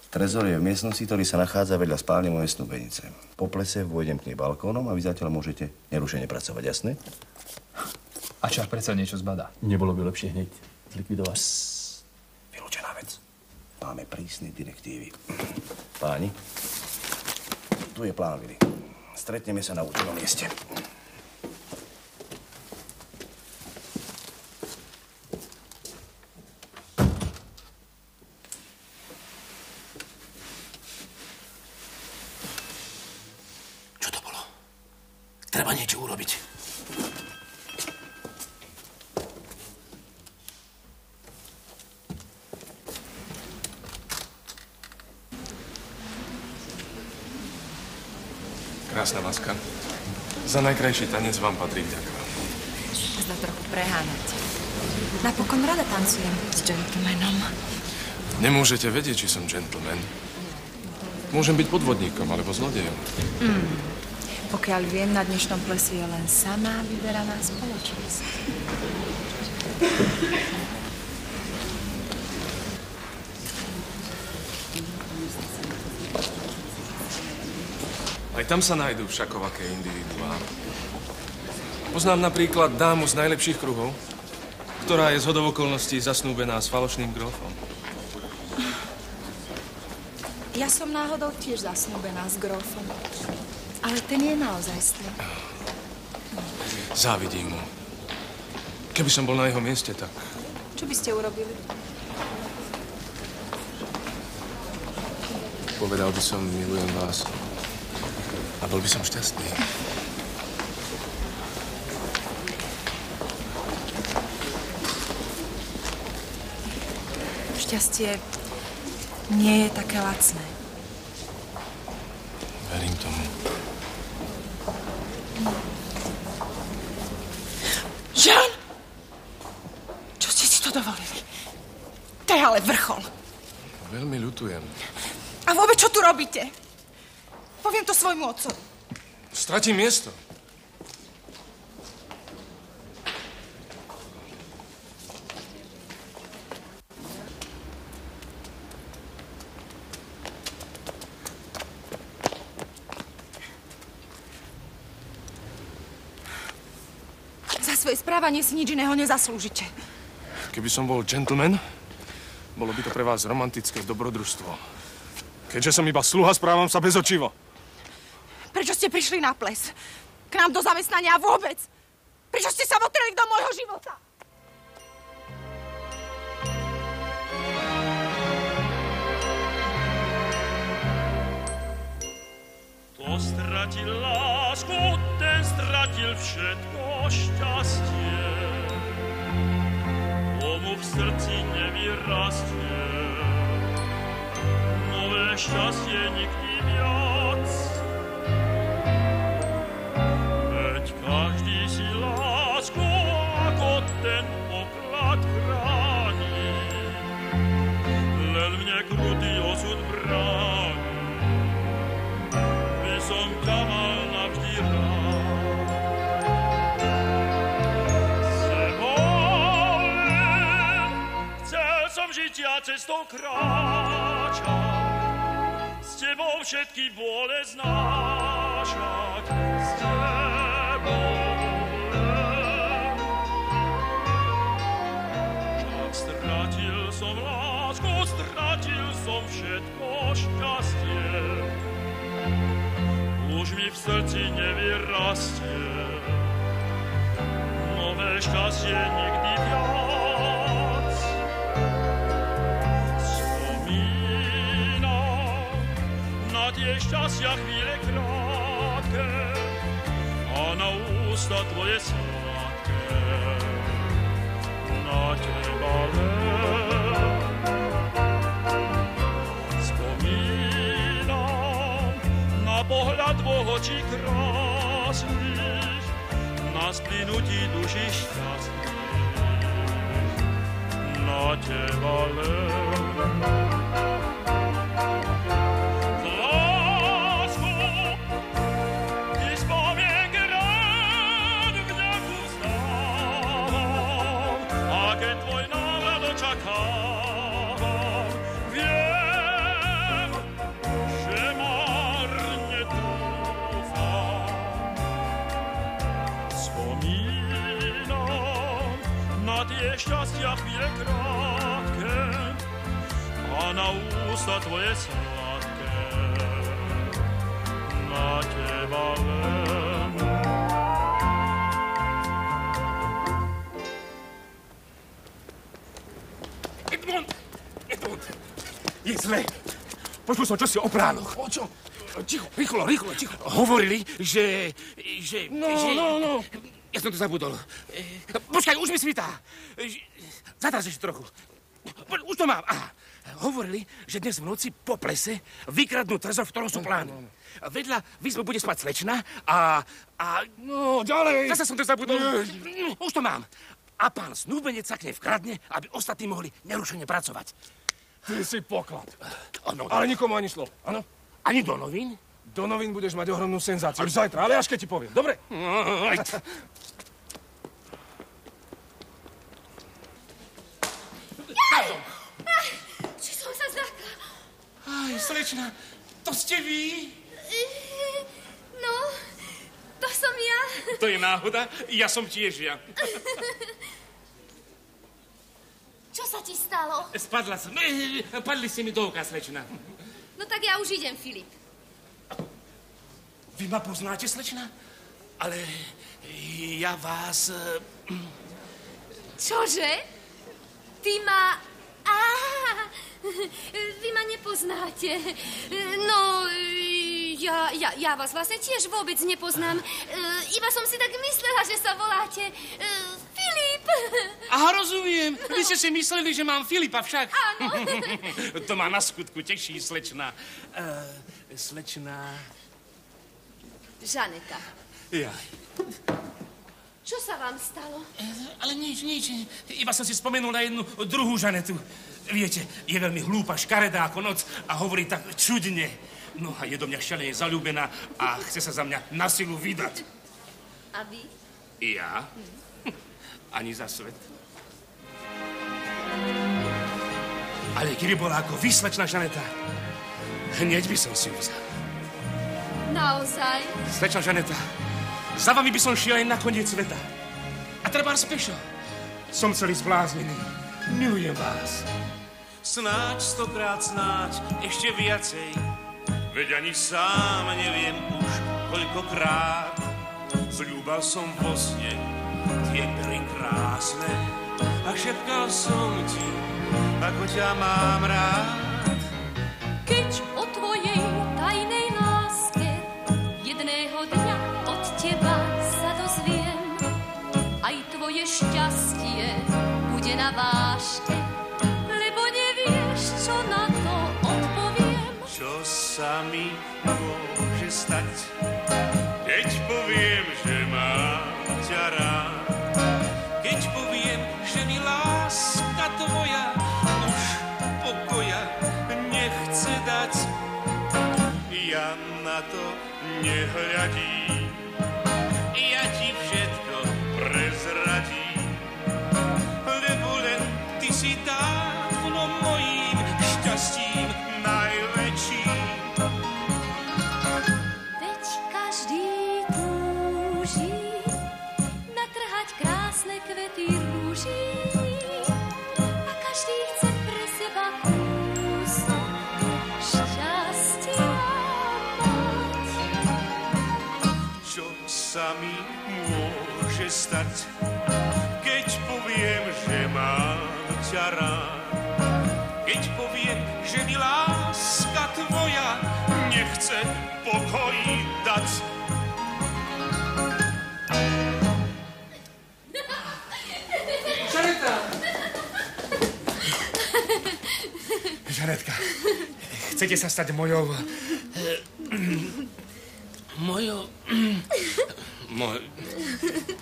Trezor je v miestnosti, ktorý sa nachádza vedľa spálne mojej snúbenice. Po plese vôjdem k nej balkónom a vy zatiaľ môžete nerušene pracovať, jasné? A čas predsa niečo zbadá. Nebolo by lepšie hneď zlikvidovať? Vylúčená vec. Máme prísne direktívy. Páni, tu je plán vily. Stretneme sa na určitom mieste. Treba niečo urobiť. Krásna láska. Za najkrajší tanec vám patrí vďaka. Zda trochu preháňate. Napokon rada tancujem s gentlemanom. Nemôžete vedieť, či som gentleman. Môžem byť podvodníkom alebo zlodejom. Pokiaľ viem, na dnešnom plesi je len samá vyberaná spoločnosť. Aj tam sa nájdú všakovaké individuá. Poznám napríklad dámu z najlepších kruhov, ktorá je zhodou okolností zasnúbená s falošným grófom. Ja som náhodou tiež zasnúbená s grófom. Ale ten je naozajstný. Závidím mu. Keby som bol na jeho mieste, tak... Čo by ste urobili? Povedal by som, milujem vás. A bol by som šťastný. Šťastie nie je také lacné. Verím tomu. Jean! Čo ste si to dovolili? To je ale vrchol. Veľmi ľutujem. A vôbec čo tu robíte? Poviem to svojmu otcovi. Stratím miesto. Za svoje správanie si nič iného nezaslúžite. Keby som bol gentleman, bolo by to pre vás romantické dobrodružstvo. Keďže som iba sluha, správam sa bezočivo. Prečo ste prišli na ples? K nám do zamestnania a vôbec? Prečo ste sa votreli do môjho života? Kto stratil lásku, ten stratil všetko šťastie. Komu v srdci nevyrastie nové šťastie nikdy viac. Veď každý si lásku ako ten poklad chráni. Len mne krutý osud bráni. By som ťa mal navždy rád. S tebou len chcel som žiť ja cestou kráčať. S tebou všetky bôle znášať. S tebou len. Však stratil som lásku, stratil som všetko šťastie. Už mi v srdci nevyrastie nové šťastie nikdy viac. Tie šťastia chvíle krátke a na ústa tvoje sladké, na teba len spomínam, na pohľad dvoch očí krásnych, na splynutí duši šťastných, na teba len. Šťastia chvíle krátke a na ústa tvoje sladké, na teba len. Edmund! Je zle. Počul som čosi o plánoch. O čo? Ticho, rýchlo, ticho. Hovorili, že... No. Ja som to zabudol. Počkaj, už mi svitá. Zadraž ešte trochu. Už to mám. Aha. Hovorili, že dnes v noci po plese vykradnú trezor, v ktorom sú plány. Vedľa výzvu bude spať slečna a... No, ďalej. Zase som to zabudol. Už to mám. A pán snúbenec sa k nej vkradne, aby ostatní mohli nerušene pracovať. Ty si poklad. No, ale nikomu ani slovo, áno? Ani do novín? Do novín budeš mať ohromnú senzáciu. Už zajtra, ale až keď ti poviem. Dobre? Či som sa zľakla? Aj, slečna, to ste vy? No, to som ja. To je náhoda, ja som tiež ja. Čo sa ti stalo? Spadla som. Padli ste mi do oka, slečna. No tak ja už idem, Filip. Vy ma poznáte, slečna? Ale ja vás... Čože? Ty ma... Vy ma nepoznáte. No, ja vás vlastne tiež vôbec nepoznám. Iba som si tak myslela, že sa voláte Filip. Aha, rozumiem. Vy ste si mysleli, že mám Filipa však. Áno. To ma na skutku teší, slečna. Slečna... Žaneta. Jaj. Čo sa vám stalo? Ale nič. Iba som si spomenul na jednu druhú Žanetu. Viete, je veľmi hlúpa, škaredá ako noc a hovorí tak čudne. No a je do mňa šialene zaľúbená a chce sa za mňa na silu vydať. A vy? Ja? Ani za svet. Ale keby bola ako vy, slečna Žaneta, hneď by som si ju vzal. Naozaj? Slečna Žaneta, za vami by som šiel aj na koniec sveta. A trebárs pešo. Som celý zbláznený. Milujem vás. Snáď, stokrát snáď, ešte viacej. Veď ani sám neviem už koľkokrát. Zľúbal som vo sne tie pery krásne a šepkal som ti, ako ťa mám rád. Keď o tvojej tajnej láske jedného dňa od teba sa dozviem, aj tvoje šťastie bude na vážke, lebo nevieš, čo na to odpoviem. Čo sa mi môže stať, keď poviem, že mám ťa rád? Keď poviem, že mi láska tvoja už pokoja nechce dať. Ja na to nehľadím, ja ti všetko prezradím, lebo len ty si dávno mojím šťastím najväčším. Veď každý túži natrhať krásne kvety rúží a každý chce pre seba kúsok šťastia mať. Čo sa mi môže stať, keď poviem, že mám ťa rád? Keď poviem, že mi láska tvoja nechce pokoj dať. Žanetka! Žanetka, chcete sa stať mojou...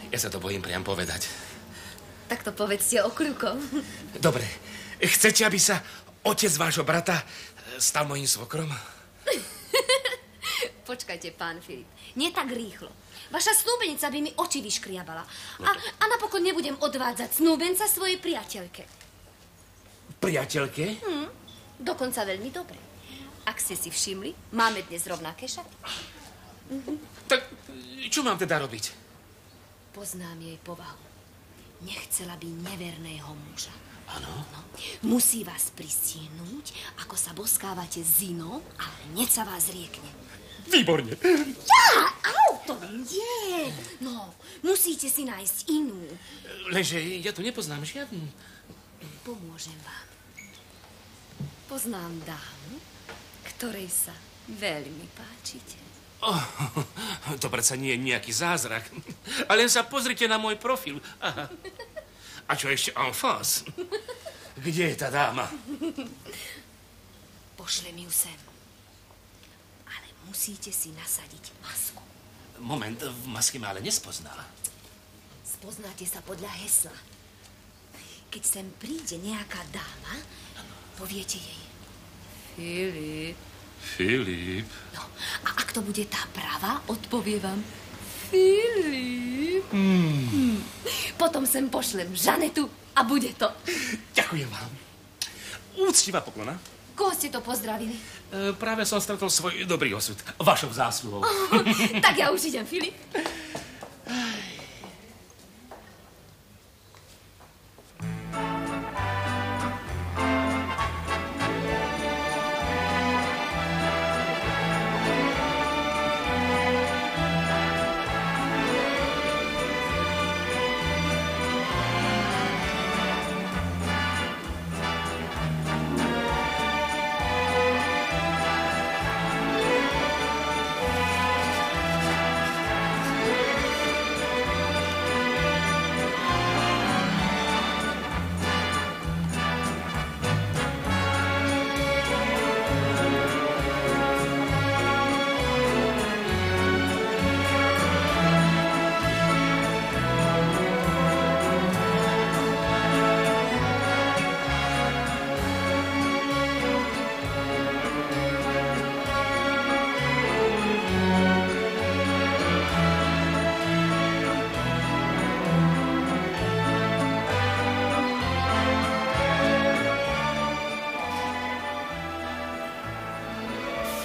Ja sa to bojím priam povedať. Tak to povedzte okľukom. Dobre, chcete, aby sa otec vášho brata stal mojím svokrom? Počkajte, pán Filip, nie tak rýchlo. Vaša snúbenica by mi oči vyškriabala. A napokon nebudem odvádzať snúbenca svojej priateľke. Priateľke? Dokonca veľmi dobre. Ak ste si všimli, máme dnes rovnaké šaty. Tak čo mám teda robiť? Poznám jej povahu. Nechcela by neverného muža. Áno? No, musí vás pristihnúť, ako sa boskávate s inou, ale hneď sa vás riekne. Výborne. To nie. No, musíte si nájsť inú. Lenže ja tu nepoznám žiadnu. Pomôžem vám. Poznám dámu, ktorej sa Veľmi páčite. To predsa nie je nejaký zázrak. A len sa pozrite na môj profil. Aha. A čo ešte en face? Kde je tá dáma? Pošlem ju sem. Ale musíte si nasadiť masku. Moment, v maske ma ale nespoznala. Spoznáte sa podľa hesla. Keď sem príde nejaká dáma, poviete jej Filip. Filip. No, a ak to bude tá pravá, odpovie vám Filip. Potom sem pošlem Žanetu a bude to. Ďakujem vám. Úctivá poklona. Koho ste to pozdravili? Práve som stretol svoj dobrý osud. Vašou zásluhou. Tak ja už idem, Filip.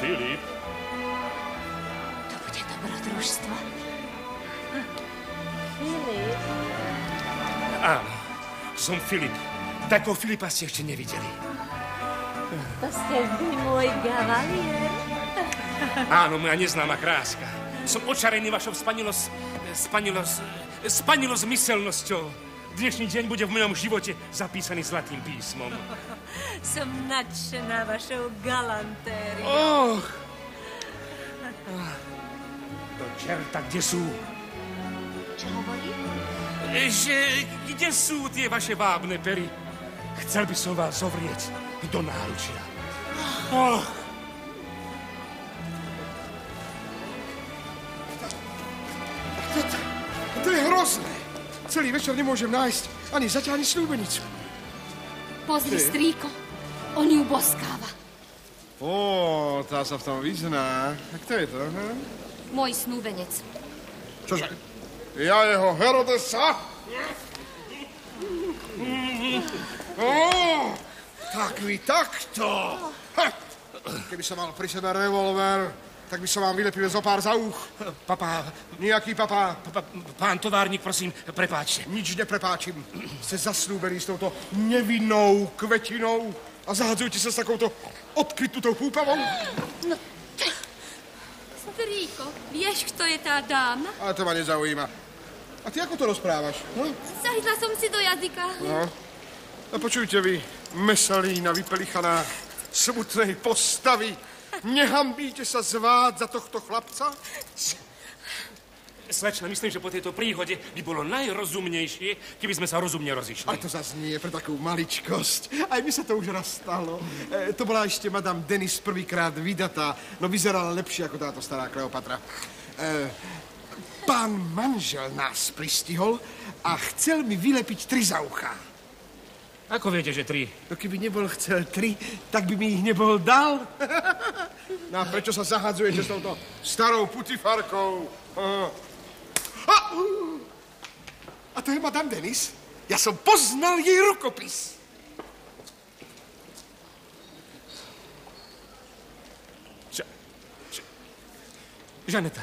Filip. To bude dobrodružstvo. Filip. Áno, som Filip. Takého Filipa ste ešte nevideli. To ste vy, môj gavalier. Áno, moja neznáma kráska. Som očarený vašou spanilozmyselnosťou. Dnešný deň bude v mojom živote zapísaný zlatým písmom. Som nadšená vašou galantériou. Do čerta, kde sú? Čo hovorí? Že kde sú tie vaše vábne pery? Chcel by som vás zovrieť do náručia. To je hrozné. Celý večer nemôžem nájsť ani zatiaľ, ani snúbenicu. Pozri, strýko. On ju boskáva. Ó, tá sa v tom vyzná. A kto je to? Môj snúbenec. Čože? Ja jeho Herodesa? Tak vy takto. Keby som mal pri sebe revolver, tak by som vám vylepil zo pár za uch. Papá. Nejaký papá. Pán továrnik, prosím, prepáčte. Nič neprepáčim. Ste zasnúbení s touto nevinnou kvetinou a zahadzujete sa s takouto odkrytutou púpavou? No, strýko, vieš, kto je tá dáma? Ale to ma nezaujíma. A ty ako to rozprávaš? No? Zahydla som si do jazyka. No. A počujte vy, meselína vypelichaná, smutnej postavy. Nehambíte sa zváť za tohto chlapca? Slečna, myslím, že po tejto príhode by bolo najrozumnejšie, keby sme sa rozumne rozišli. Ale to zase nie pre takú maličkosť. Aj mi sa to už raz stalo. To bola ešte Madame Denis prvýkrát vydatá, no vyzerala lepšie ako táto stará Kleopatra. Pán manžel nás pristihol a chcel mi vylepiť 3 za ucha. Ako viete, že 3? No keby nebol chcel 3, tak by mi ich nebol dal. No a prečo sa zahadzujete s touto starou putifarkou? A to je Madame Denis? Ja som poznal jej rukopis. Žaneta,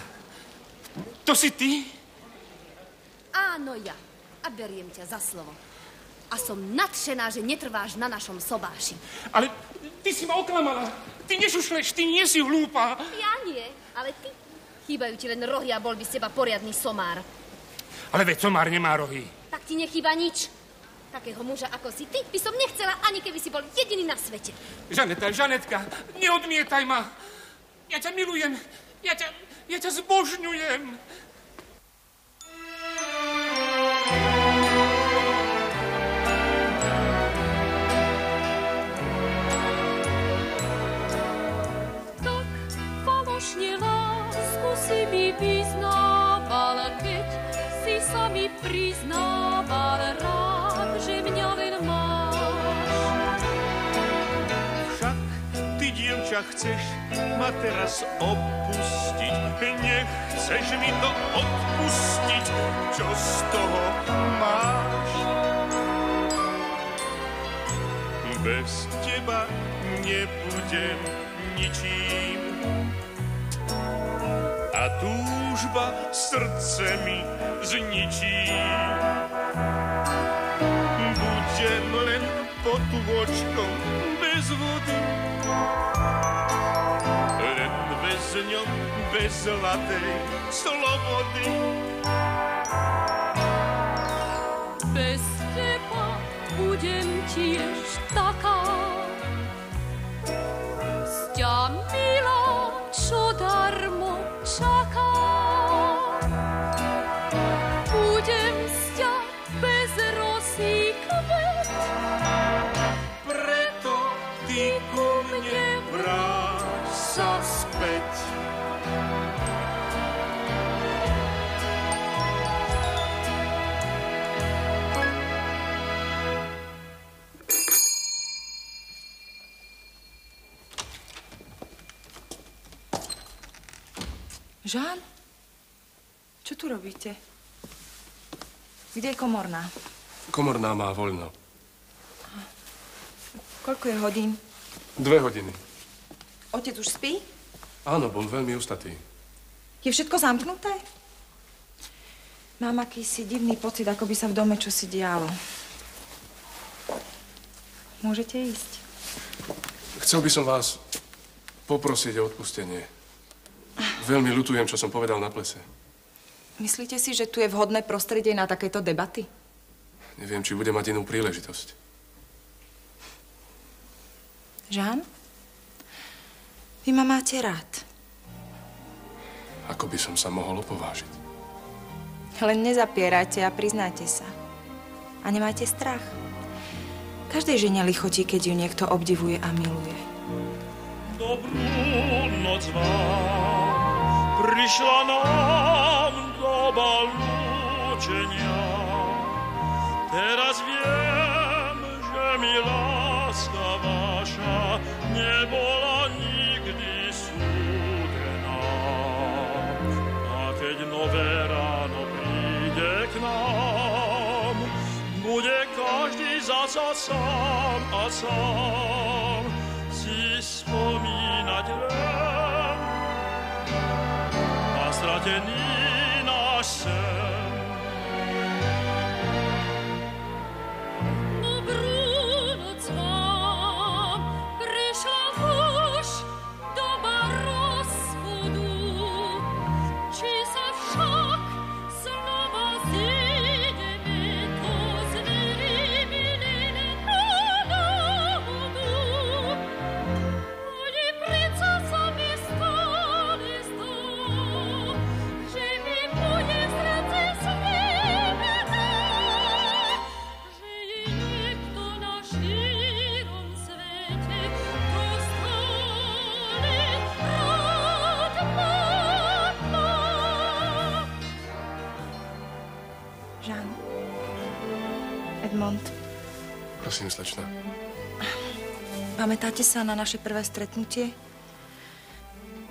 to si ty? Áno, ja. A beriem ťa za slovo. A som nadšená, že netrváš na našom sobáši. Ale ty si ma oklamala. Ty nešušleš, ty nie si hlúpa. Ja nie, ale ty. Chýbajú ti len rohy a bol by z teba poriadny somár. Ale veď somár nemá rohy. Tak ti nechýba nič. Takého muža ako si ty by som nechcela, ani keby si bol jediný na svete. Žaneta, Žanetka, neodmietaj ma. Ja ťa milujem. Ja ťa zbožňujem. Tak falošne lásku si mi vyznával, keď si sa mi priznával rád, že mňa len máš. Však ty, dievča, chceš ma teraz opustiť. Nechceš mi to odpustiť, čo z toho máš. Bez teba nebudem ničím a túžba srdce mi zničí. Budem len potôčkom bez vody, len väzňom bez zlatej slobody. Bez teba budem tiež taká, sťa milá, čo darmo čaká. Budem sťa bez rosy kvet, preto ty ku mne vráť sa späť. Žán? Čo tu robíte? Kde je komorná? Komorná má voľno. Koľko je hodín? 2 hodiny. Otec už spí? Áno, bol veľmi ustatý. Je všetko zamknuté? Mám akýsi divný pocit, ako by sa v dome čosi dialo. Môžete ísť. Chcel by som vás poprosiť o odpustenie. Veľmi ľutujem, čo som povedal na plese. Myslíte si, že tu je vhodné prostredie na takéto debaty? Neviem, či bude mať inú príležitosť. Žán? Vy ma máte rád. Ako by som sa mohol opovážiť? Len nezapierajte a priznajte sa. A nemajte strach. Každej žene lichotí, keď ju niekto obdivuje a miluje. Dobrú noc vám, prišla nám doba lúčenia. Teraz viem, že mi láska vaša nebola nikdy súdená. A keď nové ráno príde k nám, bude každý zasa sám a sám si spomínať len na stratený náš sen. Dobrú noc vám, prišla už doba rozchodu. Či sa však znova zídeme, to zveríme len na náhodu. Ani predsa sa mi stále zdá, že mi bude v srdci snebená, že je niekto na šírom svete, kto stále rád má. Žán. Edmond. Prosím, slečna. Pamätáte sa na naše prvé stretnutie?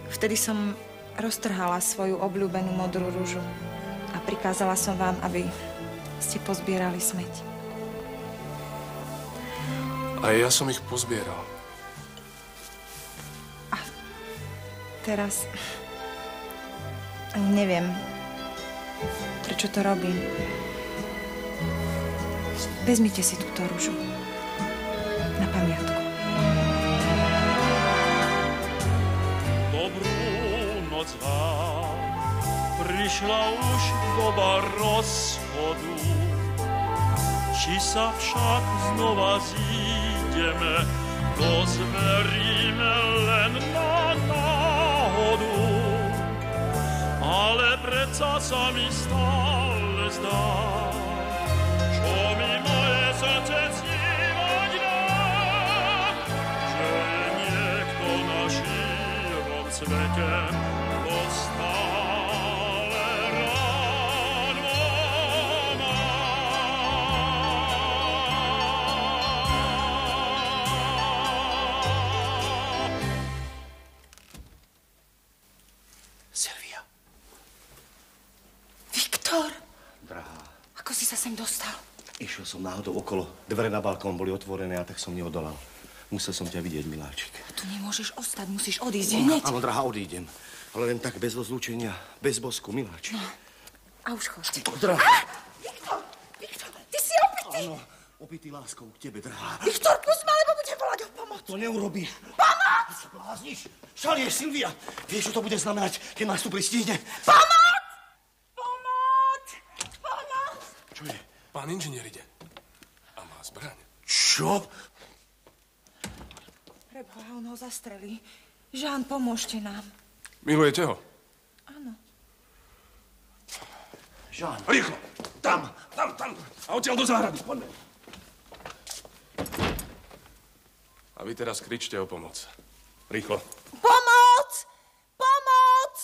Vtedy som roztrhala svoju obľúbenú modrú ružu a prikázala som vám, aby ste pozbierali smeť. A ja som ich pozbieral. Teraz ani neviem, prečo to robím. Vezmite si túto ružu na pamiatku. Dobrú noc vám, prišla už doba rozchodu. Či sa však znova zídeme, to zveríme len na náhodu. ale predsa sa mi stále zdá, čo mi moje srdce snívať dá, že je niekto na šírom svete, kto stále rád ma má. Silvia. Viktor, Drahá, ako si sa sem dostal? išiel som náhodou okolo. Dvere na balkón boli otvorené a tak som neodolal. Musel som ťa vidieť, miláčik. Tu nemôžeš ostať, musíš odísť hneď. Áno, drahá, odídem. Ale len tak bez rozlúčenia, bez bosku, miláčik. No, a už choď. Drahá. Viktor, ty si opitý. Áno, opitý láskou k tebe, drahá. Viktor, pust ma, lebo budem volať o pomoc. To neurobíš. Pomoc! Ty sa blázniš. Šalieš, Silvia. Vieš, čo to bude znamenať, keď nás tu pristihne? Pomoc! Pomoc! Pomoc! Čo je? Pán inžinier ide. A má zbraň. Čo? Preboha, on ho zastrelí. Žán, pomôžte nám. Milujete ho? Áno. Žán. Rýchlo! Tam! A odtiaľ do záhrady. Poďme. A vy teraz kričte o pomoc. Rýchlo. Pomoc! Pomoc!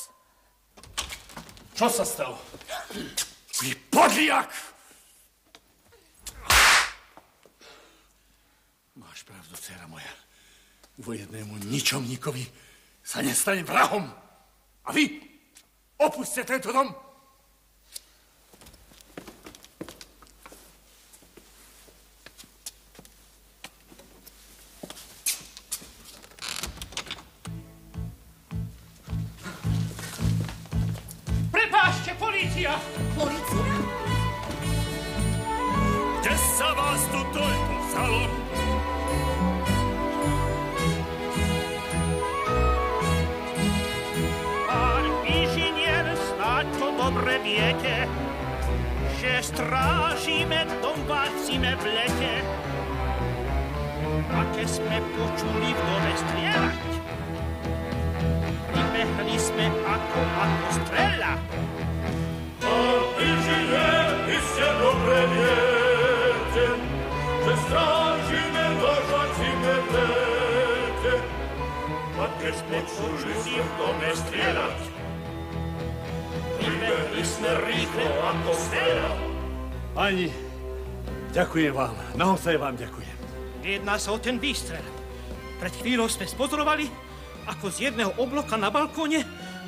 Čo sa stalo? Vy podliak! Máš pravdu, dcera moja. Dvojednému ničomníkovi sa nestane vrahom. A vy opuste tento dom. Prepáčte, polícia! Polícia? Kde sa vás tu toľko vzalo? Pán inžinier, snáď to dobre viete, že strážime dom v zime v lete. A keď sme počuli v dome strieľať, pribehli sme ako strela. Pán inžinier, vy ste dobre viete, že strážime váš v zime v lete. A keď sme počuli v dome strieľať, pribehli sme rýchlo ako strela. Pani, ďakujem vám. Naozaj vám ďakujem. Jedná sa o ten výstrel. Pred chvíľou sme spozorovali, ako z jedného obloka na balkóne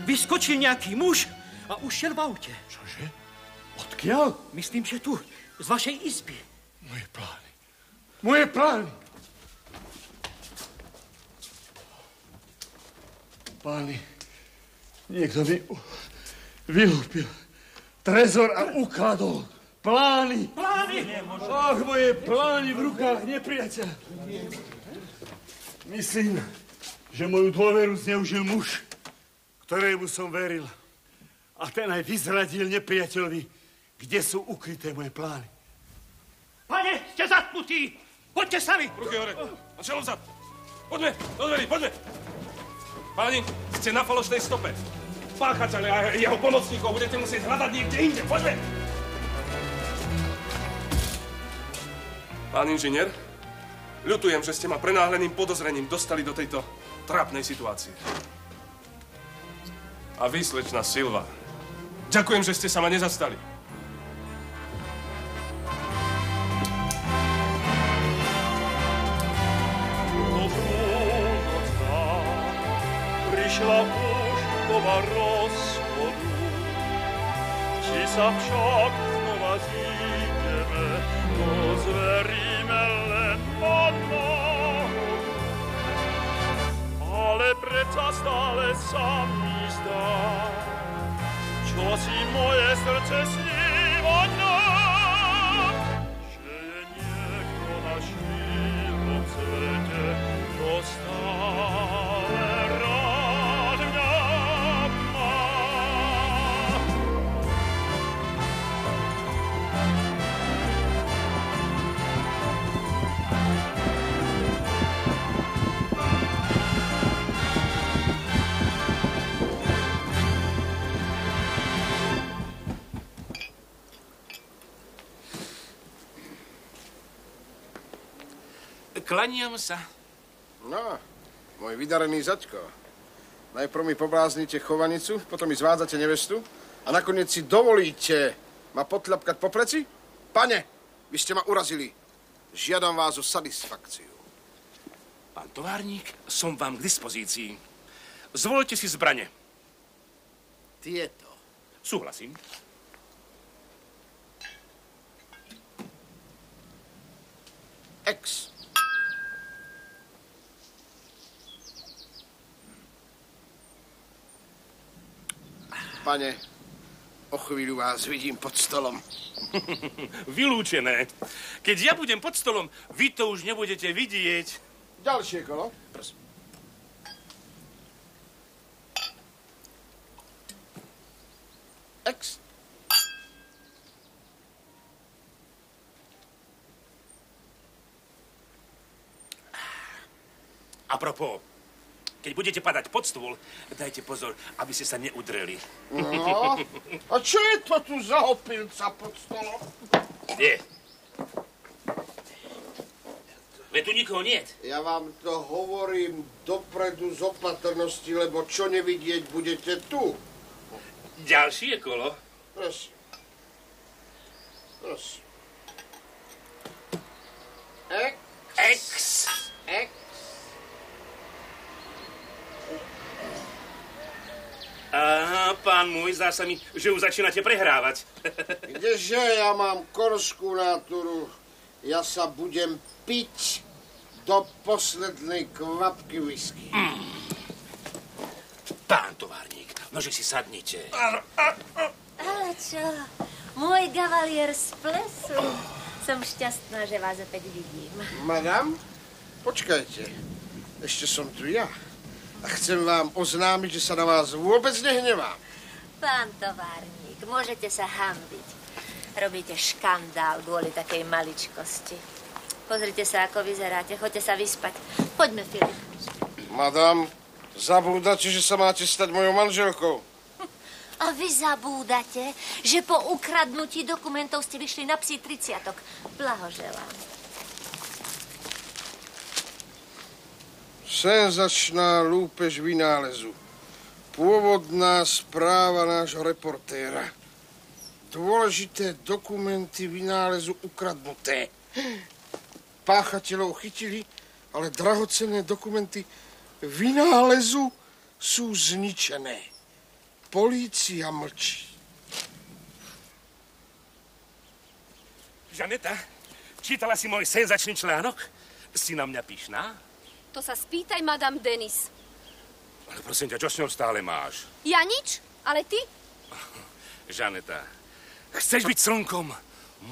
vyskočil nejaký muž a ušiel v aute. Čože? Odkiaľ? Myslím, že tu, z vašej izby. Moje plány. Moje plány! Páni, niekto mi vylúpil trezor a ukradol plány. Plány! Ach, moje plány v rukách nepriateľa. Myslím, že moju dôveru zneužil muž, ktorému som veril. A ten aj vyzradil nepriateľovi, kde sú ukryté moje plány. Pane, ste zatknutí! Poďte sami! Ruky hore. A čelo vzad. Poďme, do dverí, poďme. Páni, ste na falošnej stope. Páchateľe a jeho pomocníkov budete musieť hľadať niekde inde. Poďme. Pán inžinier, ľutujem, že ste ma prenáhleným podozrením dostali do tejto trápnej situácie. A vy, slečna Silva, ďakujem, že ste sa ma nezastali. Prišla púšťková rozchodu, či sa však znova zídeme, to zveríme len pod nohu. Ale predsa stále sa mi zdá, čo si moje srdce snívať nám, že je niekto na šírom svete, kto stále rád mňa má. Klaniam sa. No, môj vydarený zaďko. Najprv mi pobláznite chovanicu, potom mi zvádzate nevestu a nakoniec si dovolíte ma potľapkať po pleci? Pane, vy ste ma urazili. Žiadam vás o satisfakciu. Pán továrník, som vám k dispozícii. Zvolte si zbrane. Tieto. Súhlasím. Ex. Pane, o chvíľu vás vidím pod stolom. Vylúčené. Keď ja budem pod stolom, vy to už nebudete vidieť. Ďalšie kolo. Prosím. Ex. Apropos, keď budete padať pod stôl, dajte pozor, aby ste sa neudreli. No, a čo je to tu za opilca pod stolom? Kde? Veď tu nikoho niet. Ja vám to hovorím dopredu z opatrnosti, lebo čo nevidieť budete tu. Ďalšie kolo. Prosím. Prosím. Ex. Ex. Aha, pán môj, zdá sa mi, že už začínate prehrávať. Kdeže ja mám korskú náturu, ja sa budem piť do poslednej kvapky whisky. Pán továrník, nože si sadnite. Ale čo, môj gavalier z plesu. Som šťastná, že vás opäť vidím. Madam, počkajte, ešte som tu ja. A chcem vám oznámiť, že sa na vás vôbec nehnevám. Pán továrník, môžete sa hanbiť. Robíte škandál kvôli takej maličkosti. Pozrite sa, ako vyzeráte. Choďte sa vyspať. Poďme, Filip. Madam, zabúdate, že sa máte stať mojou manželkou. A vy zabúdate, že po ukradnutí dokumentov ste vyšli na psí 30. Blahoželám. Senzačná lúpež vynálezu. Pôvodná správa nášho reportéra. Dôležité dokumenty vynálezu ukradnuté. Páchateľov chytili, ale drahocenné dokumenty vynálezu sú zničené. Polícia mlčí. Žaneta, čítala si môj senzačný článok? Si na mňa pyšná? To sa spýtaj Madame Denis. Ale prosím ťa, čo s ňou stále máš? Ja nič, ale ty? Žaneta, chceš byť slnkom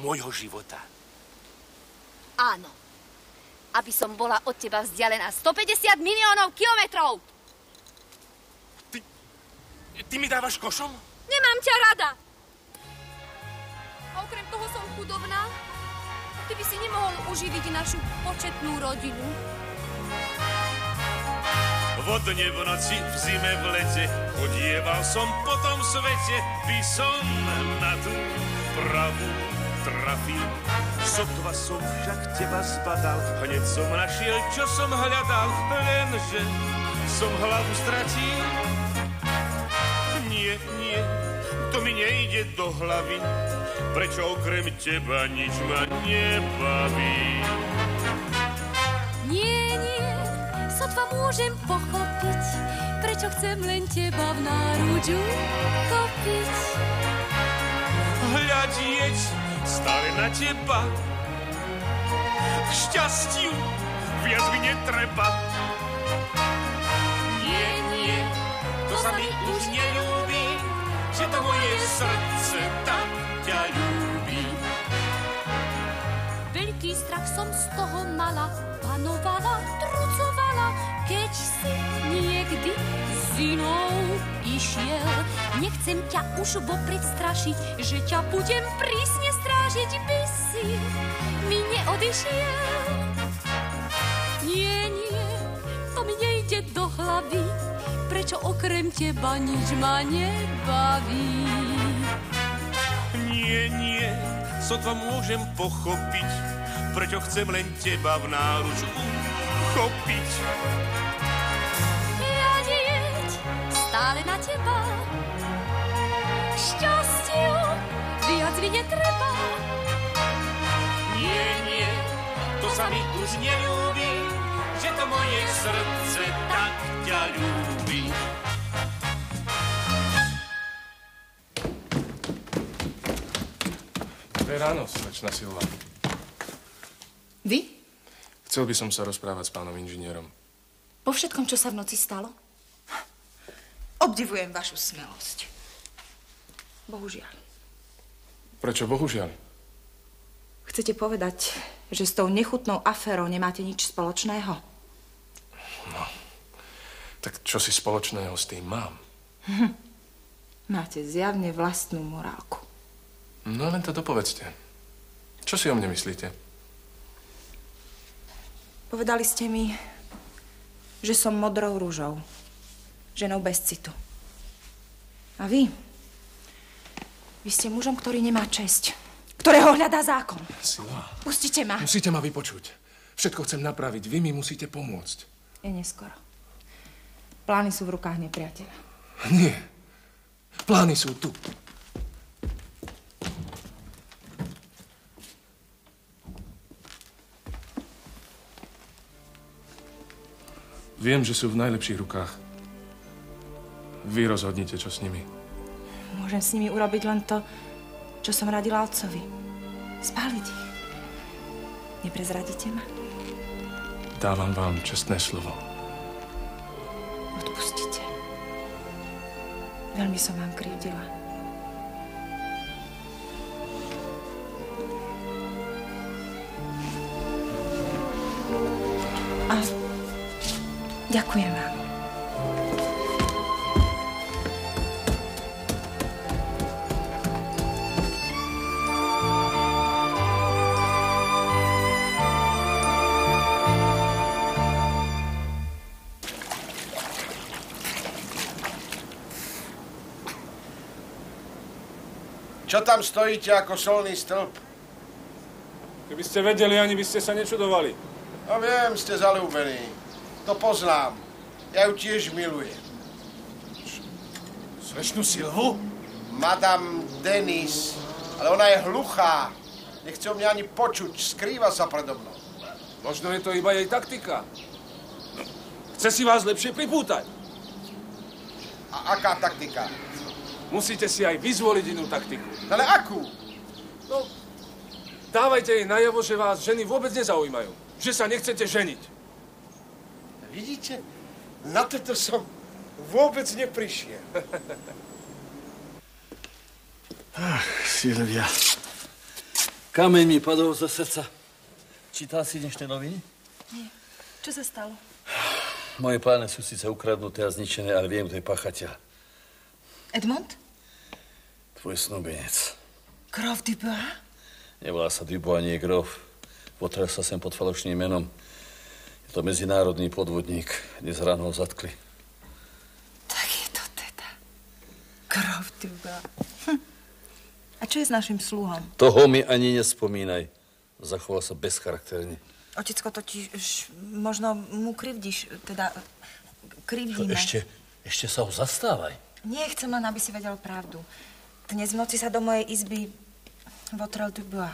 môjho života? Áno. Aby som bola od teba vzdialená 150 miliónov kilometrov. Ty mi dávaš košom? Nemám ťa rada. A okrem toho som chudobná. Ty by si nemohol uživiť našu početnú rodinu. Vodne v noci, v zime, v lete, chodieval som po tom svete, by som na tú pravú trafil. Sotva som však teba zbadal, hneď som našiel, čo som hľadal, lenže som hlavu stratil. Nie, nie, to mi nejde do hlavy, prečo okrem teba nič ma nebaví. Nie, nie, sotva môžem pochopiť, prečo chcem len teba v náruču kopiť. Hľadieť stále na teba, k šťastiu viac mi netreba. Nie, nie, To sa mi už neľúbi, že to moje srdce tak ťa ľúbi. veľký strach som z toho mala, panovala, trucovala, keď si niekdy s inou išiel. Nechcem ťa už vopred strašiť, že ťa budem prísne strážiť, by si mi neodišiel. Nie, nie, to mi nejde do hlavy, prečo okrem teba nič ma nebaví. Nie, nie, sotva môžem pochopiť, prečo chcem len teba v náruč uchopiť. Hľadieť stále na teba, šťastiu viac mi netreba. Nie, nie, to sa mi už neľúbi, že to moje srdce tak ťa ľúbi. Dobré ráno, slečna Silva. Vy? Chcel by som sa rozprávať s pánom inžinierom. Po všetkom, čo sa v noci stalo? Obdivujem vašu smelosť. Bohužiaľ. Prečo bohužiaľ? Chcete povedať, že s tou nechutnou aférou nemáte nič spoločného? No, tak čo si spoločného s tým mám? Máte zjavne vlastnú morálku. No len to dopovedzte. Čo si o mne myslíte? Povedali ste mi, že som modrou rúžou. Ženou bez citu. A vy? Vy ste mužom, ktorý nemá česť. Ktorého hľadá zákon. Silva. Pustite ma. Musíte ma vypočuť. Všetko chcem napraviť. Vy mi musíte pomôcť. Je neskoro. Plány sú v rukách nepriateľa. Nie. Plány sú tu. Viem, že sú v najlepších rukách. Vy rozhodnite, čo s nimi. Môžem s nimi urobiť len to, čo som radila otcovi. Spáliť ich. Neprezradíte ma? Dávam vám čestné slovo. Odpustite. Veľmi som vám krivdila. A ďakujem vám. Čo tam stojíte ako solný stĺp? Keby ste vedeli, ani by ste sa nečudovali. No viem, ste zalúbení. To poznám. Ja ju tiež milujem. Slečnú Silvu? Madame Denis. Ale ona je hluchá. Nechce o mňa ani počuť. Skrýva sa predo mnou. Možno je to iba jej taktika. Chce si vás lepšie pripútať. A aká taktika? Musíte si aj vyzvoliť inú taktiku. Ale akú? No, dávajte jej najavo, že vás ženy vôbec nezaujímajú. Že sa nechcete ženiť. Vidíte? Na toto som vôbec neprišiel. Ach, Silvia. Kameň mi padol zo srdca. Čítal si dnešné noviny? Nie. Čo sa stalo? Moje plány sú síce ukradnuté a zničené, ale viem, kto je páchateľ. Edmond? Tvoj snúbenec. Grof Dubois? Nevolá sa Dubois, nie Grof. Potrel sa sem pod falošným menom. Je to medzinárodný podvodník. Dnes ráno ho zatkli. Tak je to teda. Grof Dubois. A čo je s našim sluhom? Toho mi ani nespomínaj. Zachoval sa bezcharakterne. Otecko, totiž možno mu krivdíš, teda krivdíme. Ešte sa ho zastávaj. Nie, chcem len, aby si vedel pravdu. Dnes v noci sa do mojej izby votrel Dubois.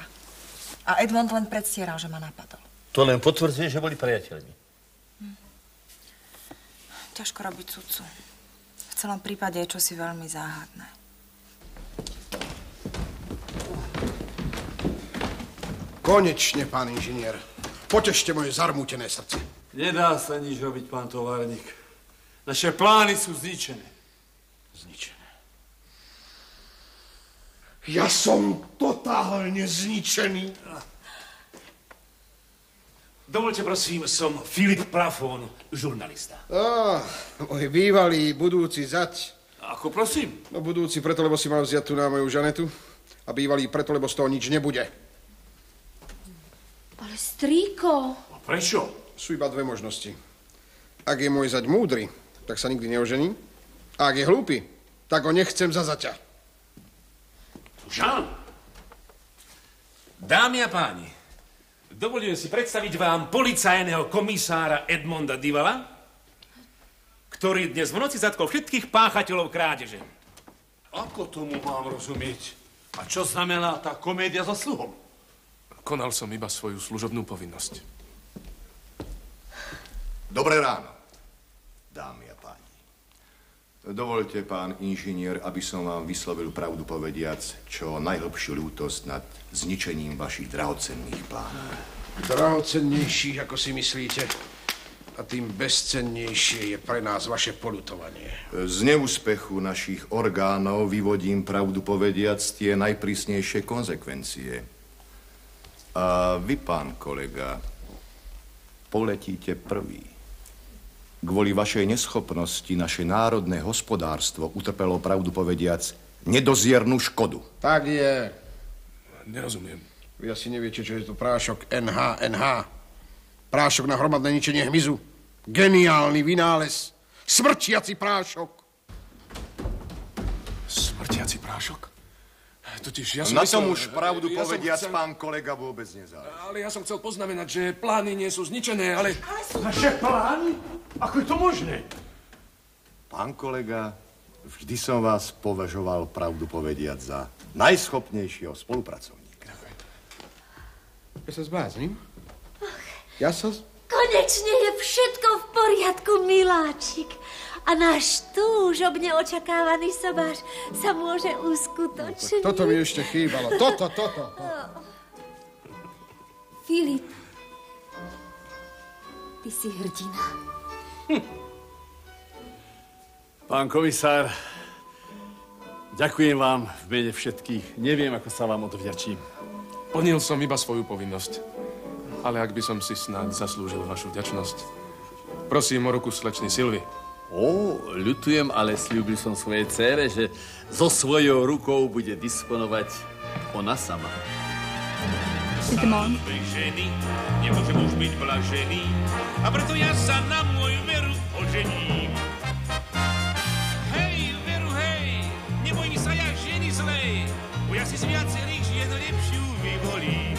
A Edmond len predstieral, že ma napadol. To len potvrdzuje, že boli priateľmi. Ťažko robiť sudcu. V celom prípade je čosi veľmi záhadné. Konečne, pán inžinier. Potešte moje zarmútené srdce. Nedá sa nič robiť, pán továrnik. Naše plány sú zničené. Zničené. Ja som totálne zničený. Dovolte, prosím, som Filip Plafón, žurnalista. Môj bývalý budúci zať. Ako prosím? No budúci preto, lebo si mal vziať tu na moju Žanetu. A bývalý preto, lebo z toho nič nebude. Ale strýko. A prečo? Sú iba dve možnosti. Ak je môj zať múdry, tak sa nikdy neožení. A ak je hlúpy, tak ho nechcem za zaťa. Žán! Dámy a páni, Dovolujem si predstaviť vám policajného komisára Edmonda Divala, ktorý dnes v noci zatkol všetkých páchateľov krádeže. Ako tomu mám rozumieť? A čo znamená tá komédia za sluhom? Konal som iba svoju služobnú povinnosť. Dobré ráno, dámy a páni. Dovolte, pán inžinier, aby som vám vyslovil pravdu povediac, čo najhlbšiu ľútosť nad zničením vašich drahocenných plánov. Drahocennejších, ako si myslíte. A tým bezcennejšie je pre nás vaše poľutovanie. Z neúspechu našich orgánov vyvodím pravdu povediac tie najprísnejšie konzekvencie. A vy, pán kolega, poletíte prvý. Kvôli vašej neschopnosti naše národné hospodárstvo utrpelo, pravdu povediac, nedoziernú škodu. Tak je. Nerozumiem. Vy asi neviete, čo je to prášok NH. Prášok na hromadné ničenie hmyzu. Geniálny vynález. Smrtiaci prášok. Smrtiaci prášok? Totiž ja som Na tom už pravdu povediac, pán kolega, vôbec nezáleží. Ale ja som chcel poznamenať, že plány nie sú zničené, ale... Naše plány? Ako je to možné? Pán kolega, vždy som vás považoval, pravdu povediac, za najschopnejšieho spolupracovníka. Ja sa zblázním? Ja sa... Konečne je všetko v poriadku, miláčik. A náš túžobne očakávaný sobáš sa môže uskutočniť. Toto mi ešte chýbalo. Toto. Filip, ty si hrdina. Pán komisár, ďakujem vám v mene všetkých. Neviem, ako sa vám odvďačím. Plnil som iba svoju povinnosť. Ale ak by som si snáď zaslúžil vašu vďačnosť, prosím o ruku slečny Silvy. Ľutujem, ale sľúbil som svojej dcére, že so svojou rukou bude disponovať ona sama. Sám bez ženy nemôžem už byť blažený, a preto ja sa na môj veru ožením. Hej, veru, hej, neboj sa ja ženy zlej, bo ja si z viacerých žien lepšiu vyvolím.